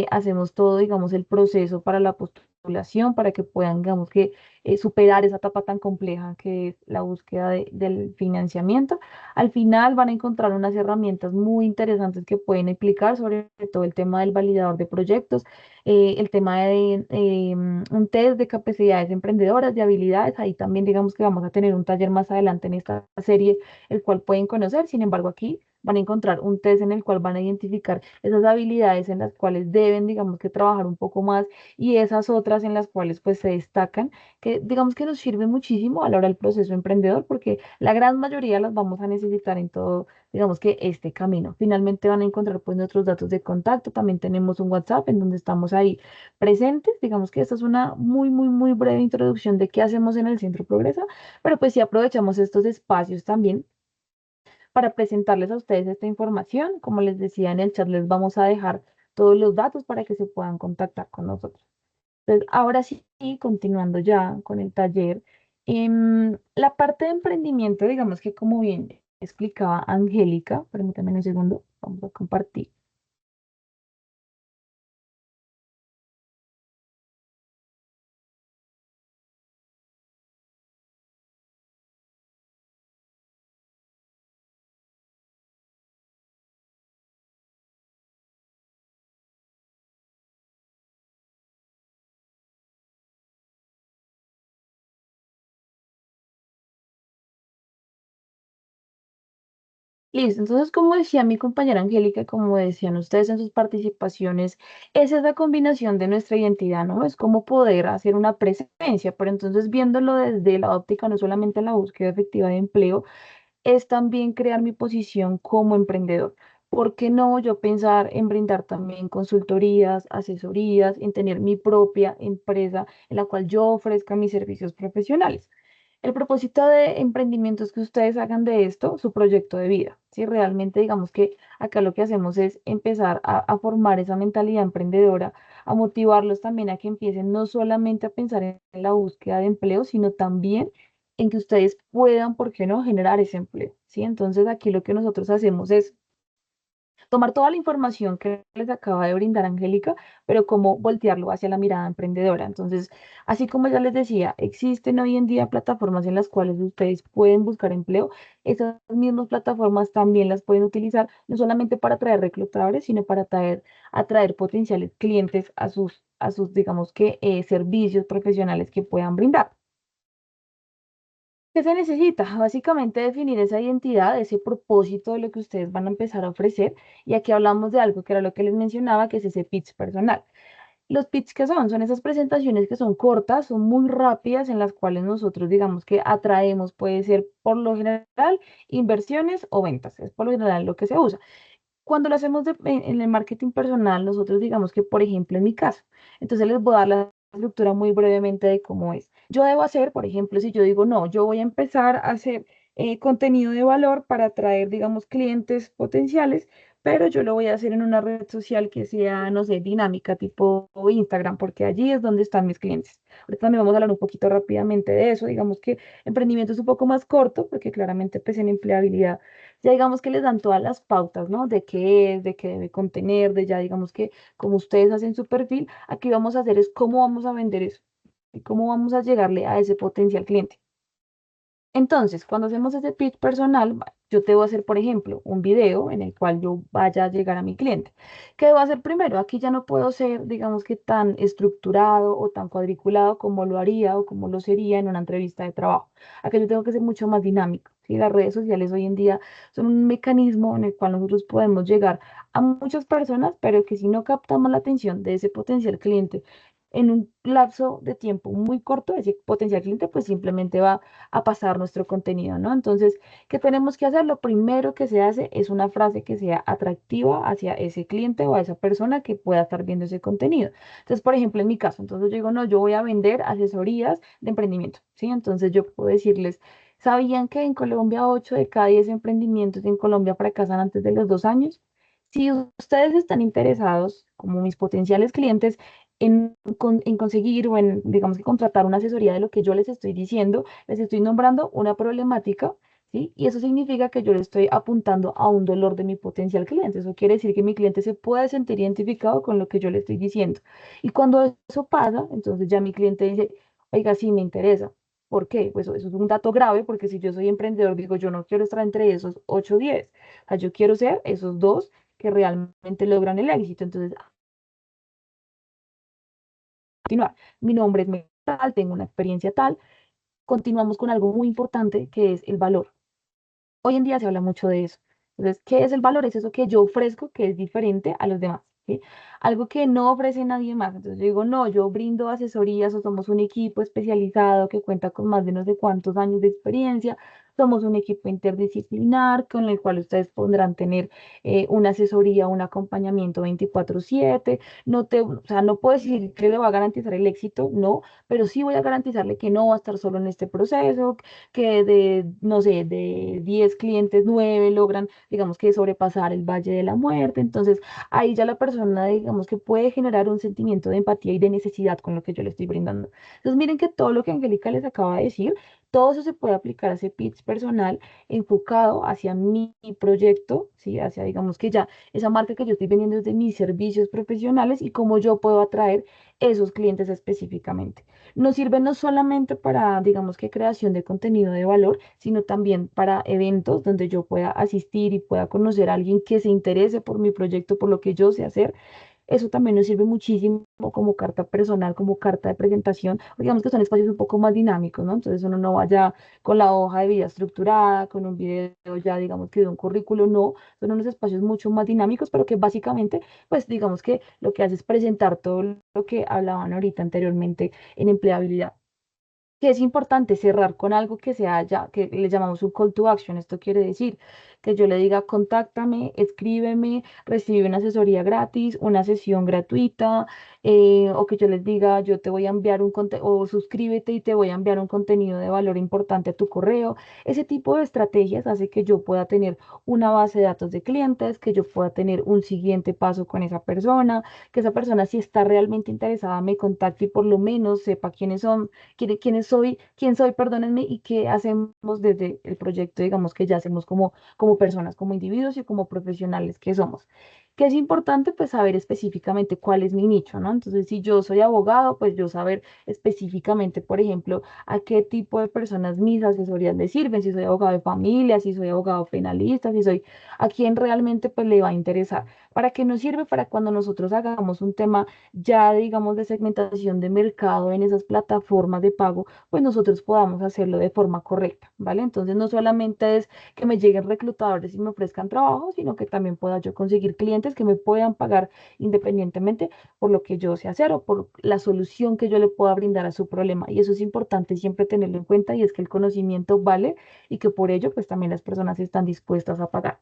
hacemos todo, digamos, el proceso para la postulación, para que puedan, digamos que, superar esa etapa tan compleja que es la búsqueda del financiamiento. Al final van a encontrar unas herramientas muy interesantes que pueden explicar sobre todo el tema del validador de proyectos, el tema de un test de capacidades emprendedoras, de habilidades. Ahí también digamos que vamos a tener un taller más adelante en esta serie, el cual pueden conocer. Sin embargo, aquí van a encontrar un test en el cual van a identificar esas habilidades en las cuales deben, digamos que trabajar un poco más y esas otras en las cuales pues se destacan, que digamos que nos sirve muchísimo a la hora del proceso emprendedor porque la gran mayoría las vamos a necesitar en todo, digamos que este camino. Finalmente van a encontrar pues nuestros datos de contacto, también tenemos un WhatsApp en donde estamos ahí presentes. Digamos que esta es una muy breve introducción de qué hacemos en el Centro Progresa, pero pues sí aprovechamos estos espacios también para presentarles a ustedes esta información. Como les decía en el chat, les vamos a dejar todos los datos para que se puedan contactar con nosotros. Entonces, ahora sí, continuando ya con el taller, la parte de emprendimiento, digamos que como bien explicaba Angélica, permítanme un segundo, vamos a compartir. Listo, entonces como decía mi compañera Angélica, como decían ustedes en sus participaciones, esa es la combinación de nuestra identidad, ¿no? Es como poder hacer una presencia, pero entonces viéndolo desde la óptica, no solamente la búsqueda efectiva de empleo, es también crear mi posición como emprendedor. ¿Por qué no yo pensar en brindar también consultorías, asesorías, en tener mi propia empresa en la cual yo ofrezca mis servicios profesionales? El propósito de emprendimiento es que ustedes hagan de esto su proyecto de vida. Si realmente digamos que acá lo que hacemos es empezar a formar esa mentalidad emprendedora, a motivarlos también a que empiecen no solamente a pensar en la búsqueda de empleo, sino también en que ustedes puedan, ¿por qué no?, generar ese empleo. ¿Sí? Entonces aquí lo que nosotros hacemos es tomar toda la información que les acaba de brindar Angélica, pero cómo voltearlo hacia la mirada emprendedora. Entonces, así como ya les decía, existen hoy en día plataformas en las cuales ustedes pueden buscar empleo. Esas mismas plataformas también las pueden utilizar no solamente para atraer reclutadores, sino para atraer potenciales clientes a sus digamos que, servicios profesionales que puedan brindar. ¿Qué se necesita? Básicamente definir esa identidad, ese propósito de lo que ustedes van a empezar a ofrecer. Y aquí hablamos de algo que era lo que les mencionaba, que es ese pitch personal. Los pitch que son esas presentaciones que son cortas, son muy rápidas, en las cuales nosotros digamos que atraemos, puede ser por lo general inversiones o ventas, es por lo general lo que se usa. Cuando lo hacemos en el marketing personal, nosotros digamos que, por ejemplo, en mi caso, entonces les voy a dar la estructura muy brevemente de cómo es. Yo debo hacer, por ejemplo, si yo digo, no, yo voy a empezar a hacer contenido de valor para atraer, digamos, clientes potenciales, pero yo lo voy a hacer en una red social que sea, no sé, dinámica, tipo Instagram, porque allí es donde están mis clientes. Ahorita también vamos a hablar un poquito rápidamente de eso. Digamos que emprendimiento es un poco más corto, porque claramente pues en empleabilidad ya digamos que les dan todas las pautas, ¿no? De qué es, de qué debe contener, de ya digamos que como ustedes hacen su perfil, aquí vamos a hacer es cómo vamos a vender eso y cómo vamos a llegarle a ese potencial cliente. Entonces, cuando hacemos ese pitch personal, yo te voy a hacer, por ejemplo, un video en el cual yo vaya a llegar a mi cliente. ¿Qué debo hacer primero? Aquí ya no puedo ser, digamos que tan estructurado o tan cuadriculado como lo haría o como lo sería en una entrevista de trabajo. Aquí yo tengo que ser mucho más dinámico. ¿Sí? Las redes sociales hoy en día son un mecanismo en el cual nosotros podemos llegar a muchas personas, pero que si no captamos la atención de ese potencial cliente en un lapso de tiempo muy corto, ese potencial cliente pues simplemente va a pasar nuestro contenido, ¿no? Entonces, ¿qué tenemos que hacer? Lo primero que se hace es una frase que sea atractiva hacia ese cliente o a esa persona que pueda estar viendo ese contenido. Entonces, por ejemplo, en mi caso, entonces yo digo, no, yo voy a vender asesorías de emprendimiento, ¿sí? Entonces yo puedo decirles, ¿sabían que en Colombia 8 de cada 10 emprendimientos en Colombia fracasan antes de los 2 años? Si ustedes están interesados, como mis potenciales clientes, en conseguir o en, digamos que contratar una asesoría de lo que yo les estoy diciendo, les estoy nombrando una problemática, ¿sí? Y eso significa que yo le estoy apuntando a un dolor de mi potencial cliente. Eso quiere decir que mi cliente se puede sentir identificado con lo que yo le estoy diciendo. Y cuando eso pasa, entonces ya mi cliente dice, oiga, sí, me interesa. ¿Por qué? Pues eso es un dato grave, porque si yo soy emprendedor, digo, yo no quiero estar entre esos 8 o 10. O sea, yo quiero ser esos dos que realmente logran el éxito. Entonces, continuar. Mi nombre es tal, tengo una experiencia tal. Continuamos con algo muy importante que es el valor. Hoy en día se habla mucho de eso. Entonces, ¿qué es el valor? Es eso que yo ofrezco que es diferente a los demás, ¿sí? Algo que no ofrece nadie más. Entonces yo digo, no, yo brindo asesorías o somos un equipo especializado que cuenta con más de no sé cuántos años de experiencia. Somos un equipo interdisciplinar con el cual ustedes podrán tener una asesoría, un acompañamiento 24/7. O sea, no puedo decir que le va a garantizar el éxito, no, pero sí voy a garantizarle que no va a estar solo en este proceso, que de, no sé, de 10 clientes, 9 logran, digamos que sobrepasar el Valle de la Muerte. Entonces, ahí ya la persona, digamos que puede generar un sentimiento de empatía y de necesidad con lo que yo le estoy brindando. Entonces, miren que todo lo que Angélica les acaba de decir, todo eso se puede aplicar a ese pitch personal enfocado hacia mi proyecto, ¿sí? Hacia, digamos que ya esa marca que yo estoy vendiendo es de mis servicios profesionales y cómo yo puedo atraer esos clientes específicamente. Nos sirve no solamente para, digamos que creación de contenido de valor, sino también para eventos donde yo pueda asistir y pueda conocer a alguien que se interese por mi proyecto, por lo que yo sé hacer. Eso también nos sirve muchísimo como carta personal, como carta de presentación, digamos que son espacios un poco más dinámicos, ¿no? Entonces uno no vaya con la hoja de vida estructurada, con un video ya, digamos que de un currículo, no, son unos espacios mucho más dinámicos, pero que básicamente, pues digamos que lo que hace es presentar todo lo que hablaban ahorita anteriormente en empleabilidad, que es importante cerrar con algo que sea ya, que le llamamos un call to action. Esto quiere decir que yo le diga, contáctame, escríbeme, recibe una asesoría gratis, una sesión gratuita, o que yo les diga, yo te voy a enviar un contenido, o suscríbete y te voy a enviar un contenido de valor importante a tu correo. Ese tipo de estrategias hace que yo pueda tener una base de datos de clientes, que yo pueda tener un siguiente paso con esa persona, que esa persona si está realmente interesada me contacte y por lo menos sepa quiénes son, quién soy, perdónenme, y qué hacemos desde el proyecto, digamos que ya hacemos como personas, como individuos y como profesionales que somos. Que es importante pues saber específicamente cuál es mi nicho, ¿no? Entonces, si yo soy abogado, pues yo saber específicamente, por ejemplo, a qué tipo de personas mis asesorías le sirven, si soy abogado de familia, si soy abogado penalista, si soy a quién realmente pues le va a interesar. ¿Para qué nos sirve? Para cuando nosotros hagamos un tema ya, digamos, de segmentación de mercado en esas plataformas de pago, pues nosotros podamos hacerlo de forma correcta, ¿vale? Entonces, no solamente es que me lleguen reclutadores y me ofrezcan trabajo, sino que también pueda yo conseguir clientes que me puedan pagar independientemente por lo que yo sé hacer o por la solución que yo le pueda brindar a su problema. Y eso es importante siempre tenerlo en cuenta y es que el conocimiento vale y que por ello, pues también las personas están dispuestas a pagar.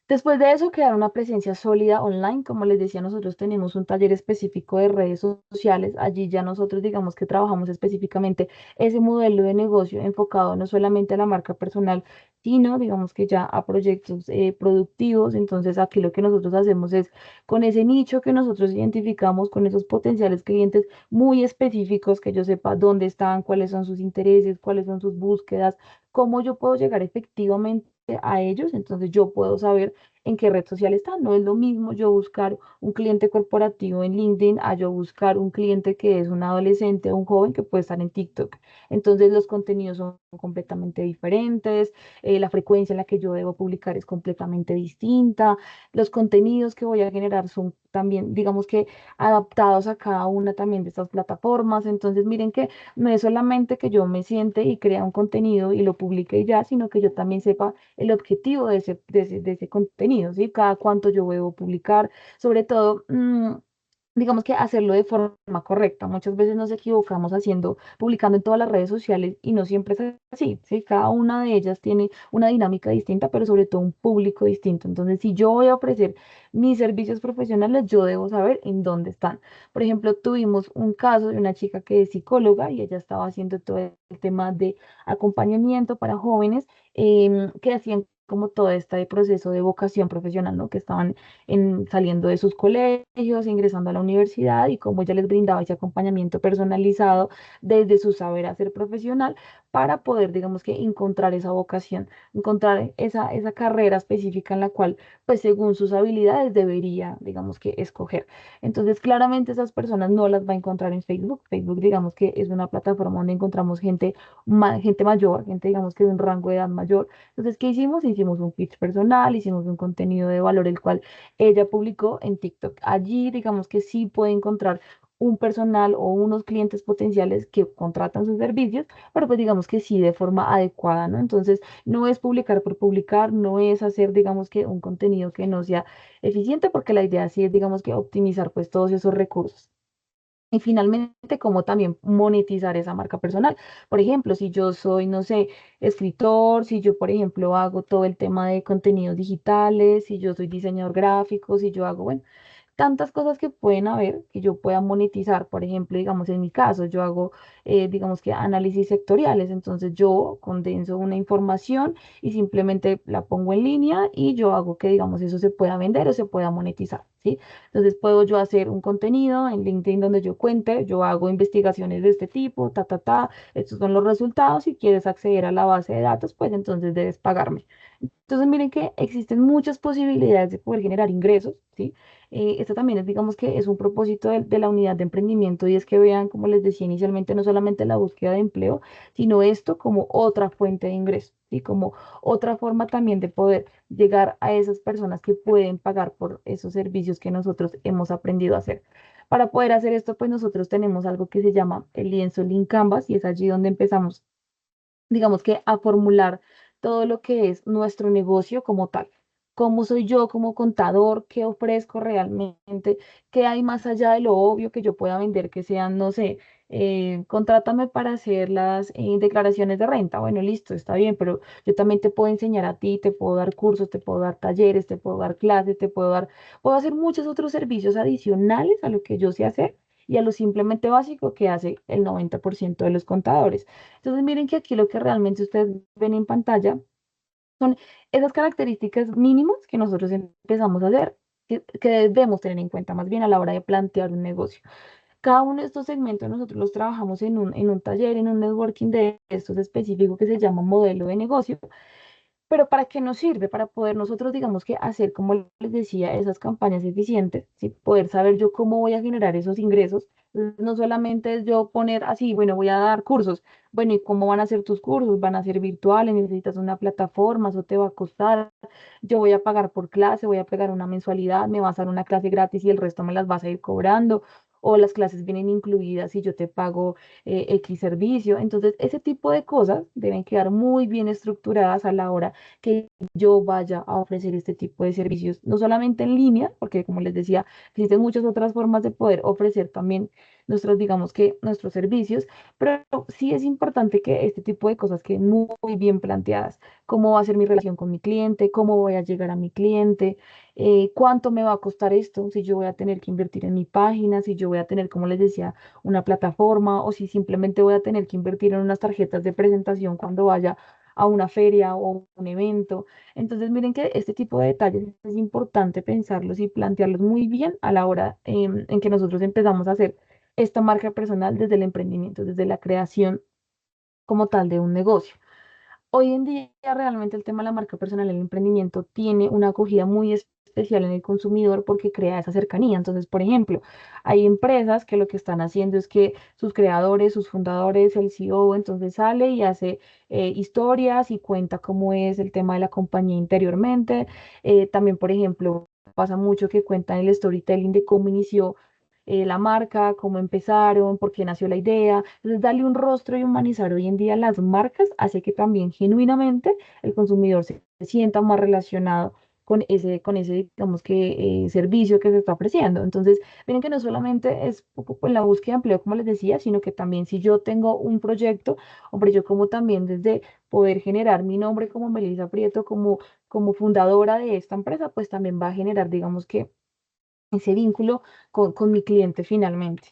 Después de eso, crear una presencia sólida online. Como les decía, nosotros tenemos un taller específico de redes sociales. Allí ya nosotros digamos que trabajamos específicamente ese modelo de negocio enfocado no solamente a la marca personal, sino digamos que ya a proyectos productivos. Entonces aquí lo que nosotros hacemos es con ese nicho que nosotros identificamos, con esos potenciales clientes muy específicos, que yo sepa dónde están, cuáles son sus intereses, cuáles son sus búsquedas, cómo yo puedo llegar efectivamente a ellos, entonces yo puedo saber en qué red social están. No es lo mismo yo buscar un cliente corporativo en LinkedIn a yo buscar un cliente que es un adolescente o un joven que puede estar en TikTok. Entonces los contenidos son completamente diferentes, la frecuencia en la que yo debo publicar es completamente distinta, los contenidos que voy a generar son también, digamos que adaptados a cada una también de estas plataformas. Entonces miren que no es solamente que yo me siente y crea un contenido y lo publique y ya, sino que yo también sepa el objetivo de ese contenido, ¿sí? Cada cuánto yo debo publicar, sobre todo, digamos que hacerlo de forma correcta. Muchas veces nos equivocamos publicando en todas las redes sociales y no siempre es así, ¿sí? Cada una de ellas tiene una dinámica distinta, pero sobre todo un público distinto. Entonces, si yo voy a ofrecer mis servicios profesionales, yo debo saber en dónde están. Por ejemplo, tuvimos un caso de una chica que es psicóloga y ella estaba haciendo todo el tema de acompañamiento para jóvenes que hacían como todo este proceso de vocación profesional, ¿no? Que estaban saliendo de sus colegios, ingresando a la universidad y cómo ella les brindaba ese acompañamiento personalizado desde su saber hacer profesional para poder, digamos que, encontrar esa vocación, encontrar esa carrera específica en la cual, pues, según sus habilidades debería, digamos que, escoger. Entonces, claramente esas personas no las va a encontrar en Facebook. Facebook, digamos que es una plataforma donde encontramos gente mayor, gente, digamos que de un rango de edad mayor. Entonces, ¿qué hicimos? Hicimos un pitch personal, hicimos un contenido de valor, el cual ella publicó en TikTok. Allí, digamos que sí puede encontrar un personal o unos clientes potenciales que contratan sus servicios, pero pues digamos que sí de forma adecuada, ¿no? Entonces, no es publicar por publicar, no es hacer, digamos que un contenido que no sea eficiente, porque la idea sí es, digamos que optimizar pues todos esos recursos. Y finalmente, cómo también monetizar esa marca personal. Por ejemplo, si yo soy, no sé, escritor, si yo, por ejemplo, hago todo el tema de contenidos digitales, si yo soy diseñador gráfico, si yo hago, bueno, tantas cosas que pueden haber que yo pueda monetizar. Por ejemplo, digamos, en mi caso, yo hago, digamos que análisis sectoriales. Entonces, yo condenso una información y simplemente la pongo en línea y yo hago que, digamos, eso se pueda vender o se pueda monetizar, ¿sí? Entonces, puedo yo hacer un contenido en LinkedIn donde yo cuente, yo hago investigaciones de este tipo, estos son los resultados. Si quieres acceder a la base de datos, pues entonces debes pagarme. Entonces, miren que existen muchas posibilidades de poder generar ingresos, ¿sí? Esto también es, digamos que es un propósito de la unidad de emprendimiento y es que vean, como les decía inicialmente, no solamente la búsqueda de empleo, sino esto como otra fuente de ingresos, ¿sí? Como otra forma también de poder llegar a esas personas que pueden pagar por esos servicios que nosotros hemos aprendido a hacer. Para poder hacer esto, pues nosotros tenemos algo que se llama el lienzo Lean Canvas y es allí donde empezamos, digamos que a formular todo lo que es nuestro negocio como tal. ¿Cómo soy yo como contador? ¿Qué ofrezco realmente? ¿Qué hay más allá de lo obvio que yo pueda vender? Que sean, no sé, contrátame para hacer las declaraciones de renta. Bueno, listo, está bien, pero yo también te puedo enseñar a ti, te puedo dar cursos, te puedo dar talleres, te puedo dar clases, puedo hacer muchos otros servicios adicionales a lo que yo sé hacer y a lo simplemente básico que hace el 90% de los contadores. Entonces, miren que aquí lo que realmente ustedes ven en pantalla son esas características mínimas que nosotros empezamos a hacer, que debemos tener en cuenta más bien a la hora de plantear un negocio. Cada uno de estos segmentos nosotros los trabajamos en un taller, en un networking de estos específicos que se llama modelo de negocio. Pero ¿para qué nos sirve? Para poder nosotros, digamos que hacer, como les decía, esas campañas eficientes, ¿sí? Poder saber yo cómo voy a generar esos ingresos. No solamente es yo poner así, bueno, voy a dar cursos. Bueno, ¿y cómo van a ser tus cursos? ¿Van a ser virtuales? ¿Necesitas una plataforma? ¿Eso te va a costar? Yo voy a pagar por clase, voy a pagar una mensualidad, me vas a dar una clase gratis y el resto me las vas a ir cobrando. O las clases vienen incluidas y yo te pago X servicio. Entonces, ese tipo de cosas deben quedar muy bien estructuradas a la hora que yo vaya a ofrecer este tipo de servicios, no solamente en línea, porque como les decía, existen muchas otras formas de poder ofrecer también nuestros, digamos que nuestros servicios, pero sí es importante que este tipo de cosas queden muy bien planteadas. ¿Cómo va a ser mi relación con mi cliente? ¿Cómo voy a llegar a mi cliente? ¿Cuánto me va a costar esto? Si yo voy a tener que invertir en mi página, si yo voy a tener, como les decía, una plataforma o si simplemente voy a tener que invertir en unas tarjetas de presentación cuando vaya a una feria o un evento. Entonces, miren que este tipo de detalles es importante pensarlos y plantearlos muy bien a la hora en que nosotros empezamos a hacer esta marca personal desde el emprendimiento, desde la creación como tal de un negocio. Hoy en día realmente el tema de la marca personal en el emprendimiento tiene una acogida muy especial en el consumidor porque crea esa cercanía. Entonces, por ejemplo, hay empresas que lo que están haciendo es que sus creadores, sus fundadores, el CEO, entonces sale y hace historias y cuenta cómo es el tema de la compañía interiormente. También, por ejemplo, pasa mucho que cuentan el storytelling de cómo inició la marca, cómo empezaron, por qué nació la idea. Entonces, darle un rostro y humanizar hoy en día las marcas hace que también genuinamente el consumidor se sienta más relacionado con ese, digamos que, servicio que se está ofreciendo. Entonces, miren que no solamente es poco en la búsqueda de empleo, como les decía, sino que también si yo tengo un proyecto, hombre, yo como también desde poder generar mi nombre como Melissa Prieto, como fundadora de esta empresa, pues también va a generar, digamos que, ese vínculo con mi cliente finalmente.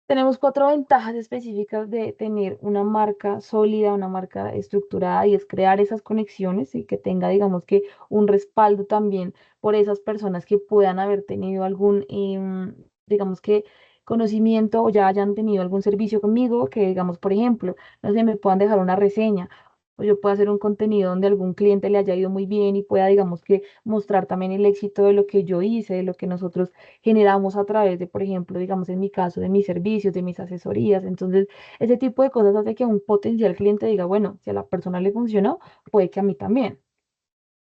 Tenemos cuatro ventajas específicas de tener una marca sólida, una marca estructurada y es crear esas conexiones y que tenga, digamos que, un respaldo también por esas personas que puedan haber tenido algún, digamos que, conocimiento o ya hayan tenido algún servicio conmigo, que digamos, por ejemplo, no sé, me puedan dejar una reseña o yo pueda hacer un contenido donde algún cliente le haya ido muy bien y pueda, digamos que, mostrar también el éxito de lo que yo hice, de lo que nosotros generamos a través de, por ejemplo, digamos en mi caso, de mis servicios, de mis asesorías. Entonces, ese tipo de cosas hace que un potencial cliente diga, bueno, si a la persona le funcionó, puede que a mí también.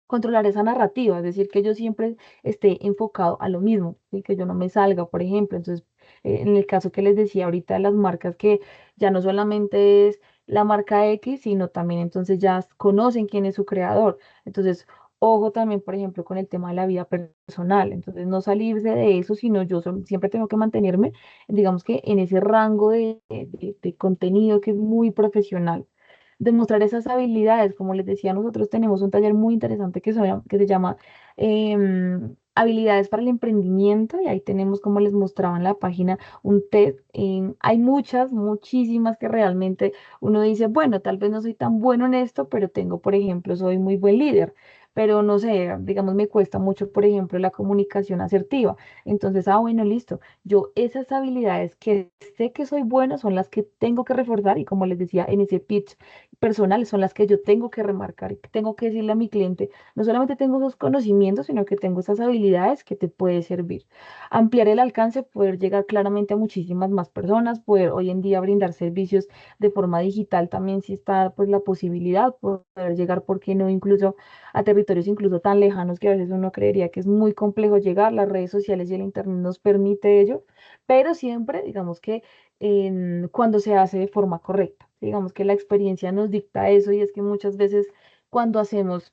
Controlar esa narrativa, es decir, que yo siempre esté enfocado a lo mismo, ¿sí? Que yo no me salga, por ejemplo. Entonces, en el caso que les decía ahorita de las marcas, que ya no solamente es la marca X, sino también entonces ya conocen quién es su creador. Entonces, ojo también, por ejemplo, con el tema de la vida personal. Entonces, no salirse de eso, sino yo siempre tengo que mantenerme, digamos que en ese rango de contenido que es muy profesional. Demostrar esas habilidades. Como les decía, nosotros tenemos un taller muy interesante que se llama Habilidades para el Emprendimiento y ahí tenemos, como les mostraba en la página, un test. Hay muchas, muchísimas que realmente uno dice, bueno, tal vez no soy tan bueno en esto, pero tengo, por ejemplo, soy muy buen líder. Pero no sé, digamos, me cuesta mucho, por ejemplo, la comunicación asertiva. Entonces, bueno, listo. Yo esas habilidades que sé que soy buena son las que tengo que reforzar y como les decía, en ese pitch personales son las que yo tengo que remarcar y que tengo que decirle a mi cliente, no solamente tengo esos conocimientos, sino que tengo esas habilidades que te puede servir. Ampliar el alcance, poder llegar claramente a muchísimas más personas, poder hoy en día brindar servicios de forma digital también si está pues la posibilidad, poder llegar, ¿por qué no? Incluso a territorios territorios incluso tan lejanos que a veces uno creería que es muy complejo llegar. Las redes sociales y el internet nos permite ello, pero siempre, digamos que cuando se hace de forma correcta. Digamos que la experiencia nos dicta eso y es que muchas veces cuando hacemos,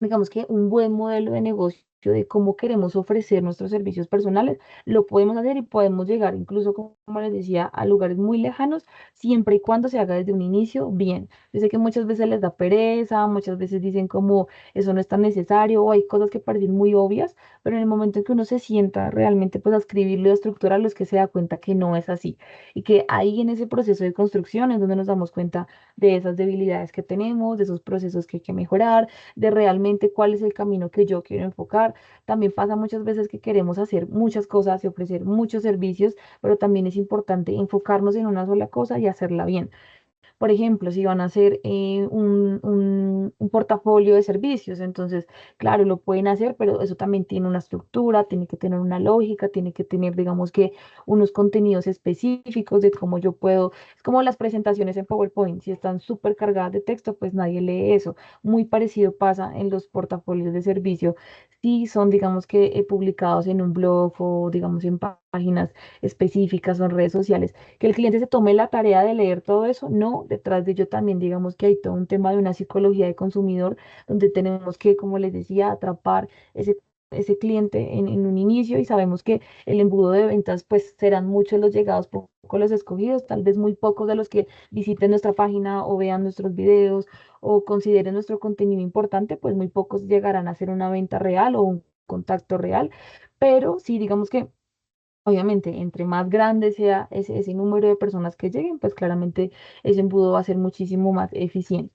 digamos que un buen modelo de negocio de cómo queremos ofrecer nuestros servicios personales, lo podemos hacer y podemos llegar incluso, como les decía, a lugares muy lejanos, siempre y cuando se haga desde un inicio bien. Yo sé que muchas veces les da pereza, muchas veces dicen como eso no es tan necesario o hay cosas que parecen muy obvias, pero en el momento en que uno se sienta realmente pues a escribirlo y a estructurarlo es que se da cuenta que no es así y que ahí en ese proceso de construcción es donde nos damos cuenta de esas debilidades que tenemos, de esos procesos que hay que mejorar, de realmente cuál es el camino que yo quiero enfocar. También pasa muchas veces que queremos hacer muchas cosas y ofrecer muchos servicios, pero también es importante enfocarnos en una sola cosa y hacerla bien. Por ejemplo, si van a hacer un portafolio de servicios, entonces, claro, lo pueden hacer, pero eso también tiene una estructura, tiene que tener una lógica, tiene que tener, digamos que, unos contenidos específicos de cómo yo puedo, es como las presentaciones en PowerPoint, si están súper cargadas de texto, pues nadie lee eso. Muy parecido pasa en los portafolios de servicio, si son, digamos que, publicados en un blog o, digamos, en páginas específicas o en redes sociales que el cliente se tome la tarea de leer todo eso, no, detrás de ello también digamos que hay todo un tema de una psicología de consumidor, donde tenemos que, como les decía, atrapar ese cliente en un inicio y sabemos que el embudo de ventas pues serán muchos los llegados, pocos los escogidos, tal vez muy pocos de los que visiten nuestra página o vean nuestros videos o consideren nuestro contenido importante, pues muy pocos llegarán a hacer una venta real o un contacto real, pero sí digamos que obviamente, entre más grande sea ese número de personas que lleguen, pues claramente ese embudo va a ser muchísimo más eficiente.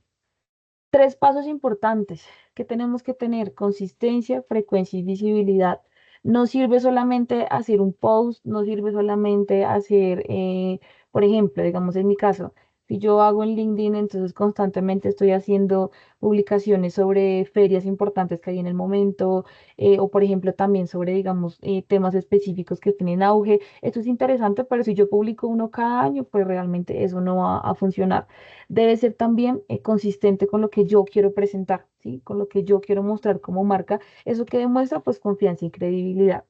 Tres pasos importantes que tenemos que tener: consistencia, frecuencia y visibilidad. No sirve solamente hacer un post, no sirve solamente hacer, por ejemplo, digamos en mi caso, si yo hago en LinkedIn, entonces constantemente estoy haciendo publicaciones sobre ferias importantes que hay en el momento, o por ejemplo también sobre, digamos, temas específicos que estén en auge. Esto es interesante, pero si yo publico uno cada año, pues realmente eso no va a funcionar. Debe ser también consistente con lo que yo quiero presentar, ¿sí? Con lo que yo quiero mostrar como marca. Eso que demuestra, pues, confianza y credibilidad.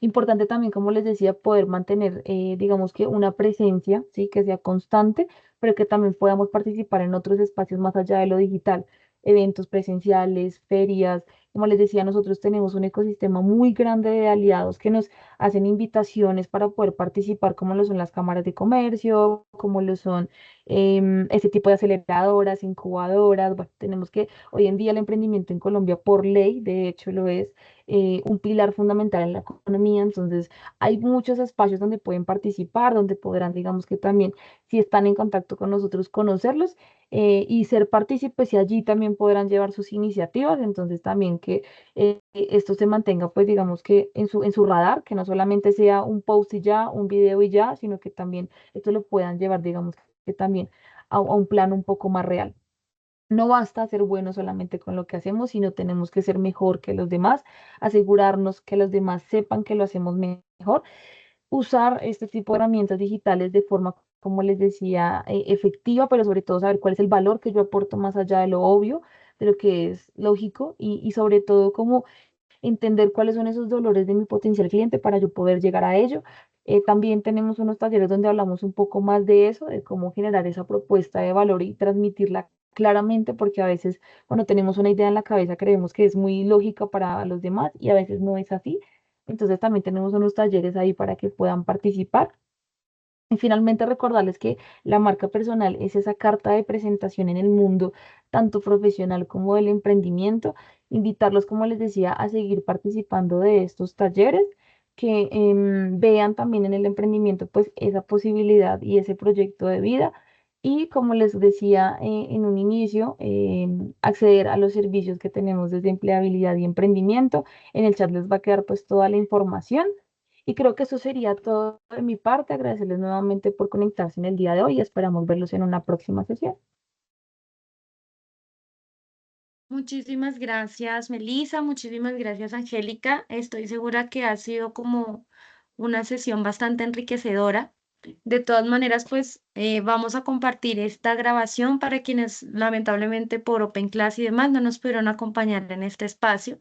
Importante también, como les decía, poder mantener, digamos que una presencia, ¿sí? Que sea constante, pero que también podamos participar en otros espacios más allá de lo digital, eventos presenciales, ferias. Como les decía, nosotros tenemos un ecosistema muy grande de aliados que nos hacen invitaciones para poder participar, como lo son las cámaras de comercio, como lo son este tipo de aceleradoras, incubadoras. Bueno, tenemos que hoy en día el emprendimiento en Colombia por ley, de hecho lo es, un pilar fundamental en la economía. Entonces, hay muchos espacios donde pueden participar, donde podrán, digamos que también, si están en contacto con nosotros, conocerlos y ser partícipes y allí también podrán llevar sus iniciativas. Entonces, también que esto se mantenga, pues, digamos que en su radar, que no solamente sea un post y ya, un video y ya, sino que también esto lo puedan llevar, digamos que también a un plano un poco más real. No basta ser bueno solamente con lo que hacemos, sino tenemos que ser mejor que los demás, asegurarnos que los demás sepan que lo hacemos mejor, usar este tipo de herramientas digitales de forma, como les decía, efectiva, pero sobre todo saber cuál es el valor que yo aporto más allá de lo obvio, de lo que es lógico y sobre todo cómo entender cuáles son esos dolores de mi potencial cliente para yo poder llegar a ello. También tenemos unos talleres donde hablamos un poco más de eso, de cómo generar esa propuesta de valor y transmitirla claramente, porque a veces cuando tenemos una idea en la cabeza creemos que es muy lógica para los demás y a veces no es así. Entonces también tenemos unos talleres ahí para que puedan participar. Y finalmente recordarles que la marca personal es esa carta de presentación en el mundo, tanto profesional como del emprendimiento. Invitarlos, como les decía, a seguir participando de estos talleres, que vean también en el emprendimiento pues esa posibilidad y ese proyecto de vida. Y como les decía en un inicio, acceder a los servicios que tenemos desde empleabilidad y emprendimiento. En el chat les va a quedar pues toda la información. Y creo que eso sería todo de mi parte. Agradecerles nuevamente por conectarse en el día de hoy y esperamos verlos en una próxima sesión. Muchísimas gracias, Melissa. Muchísimas gracias, Angélica. Estoy segura que ha sido como una sesión bastante enriquecedora. De todas maneras, pues vamos a compartir esta grabación para quienes lamentablemente por Open Class y demás no nos pudieron acompañar en este espacio,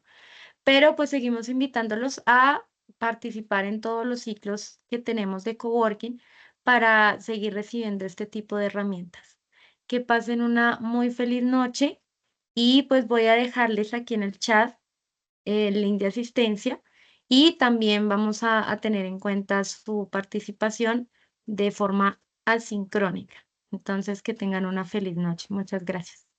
pero pues seguimos invitándolos a participar en todos los ciclos que tenemos de coworking para seguir recibiendo este tipo de herramientas. Que pasen una muy feliz noche y pues voy a dejarles aquí en el chat el link de asistencia y también vamos a tener en cuenta su participación de forma asincrónica. Entonces, que tengan una feliz noche. Muchas gracias.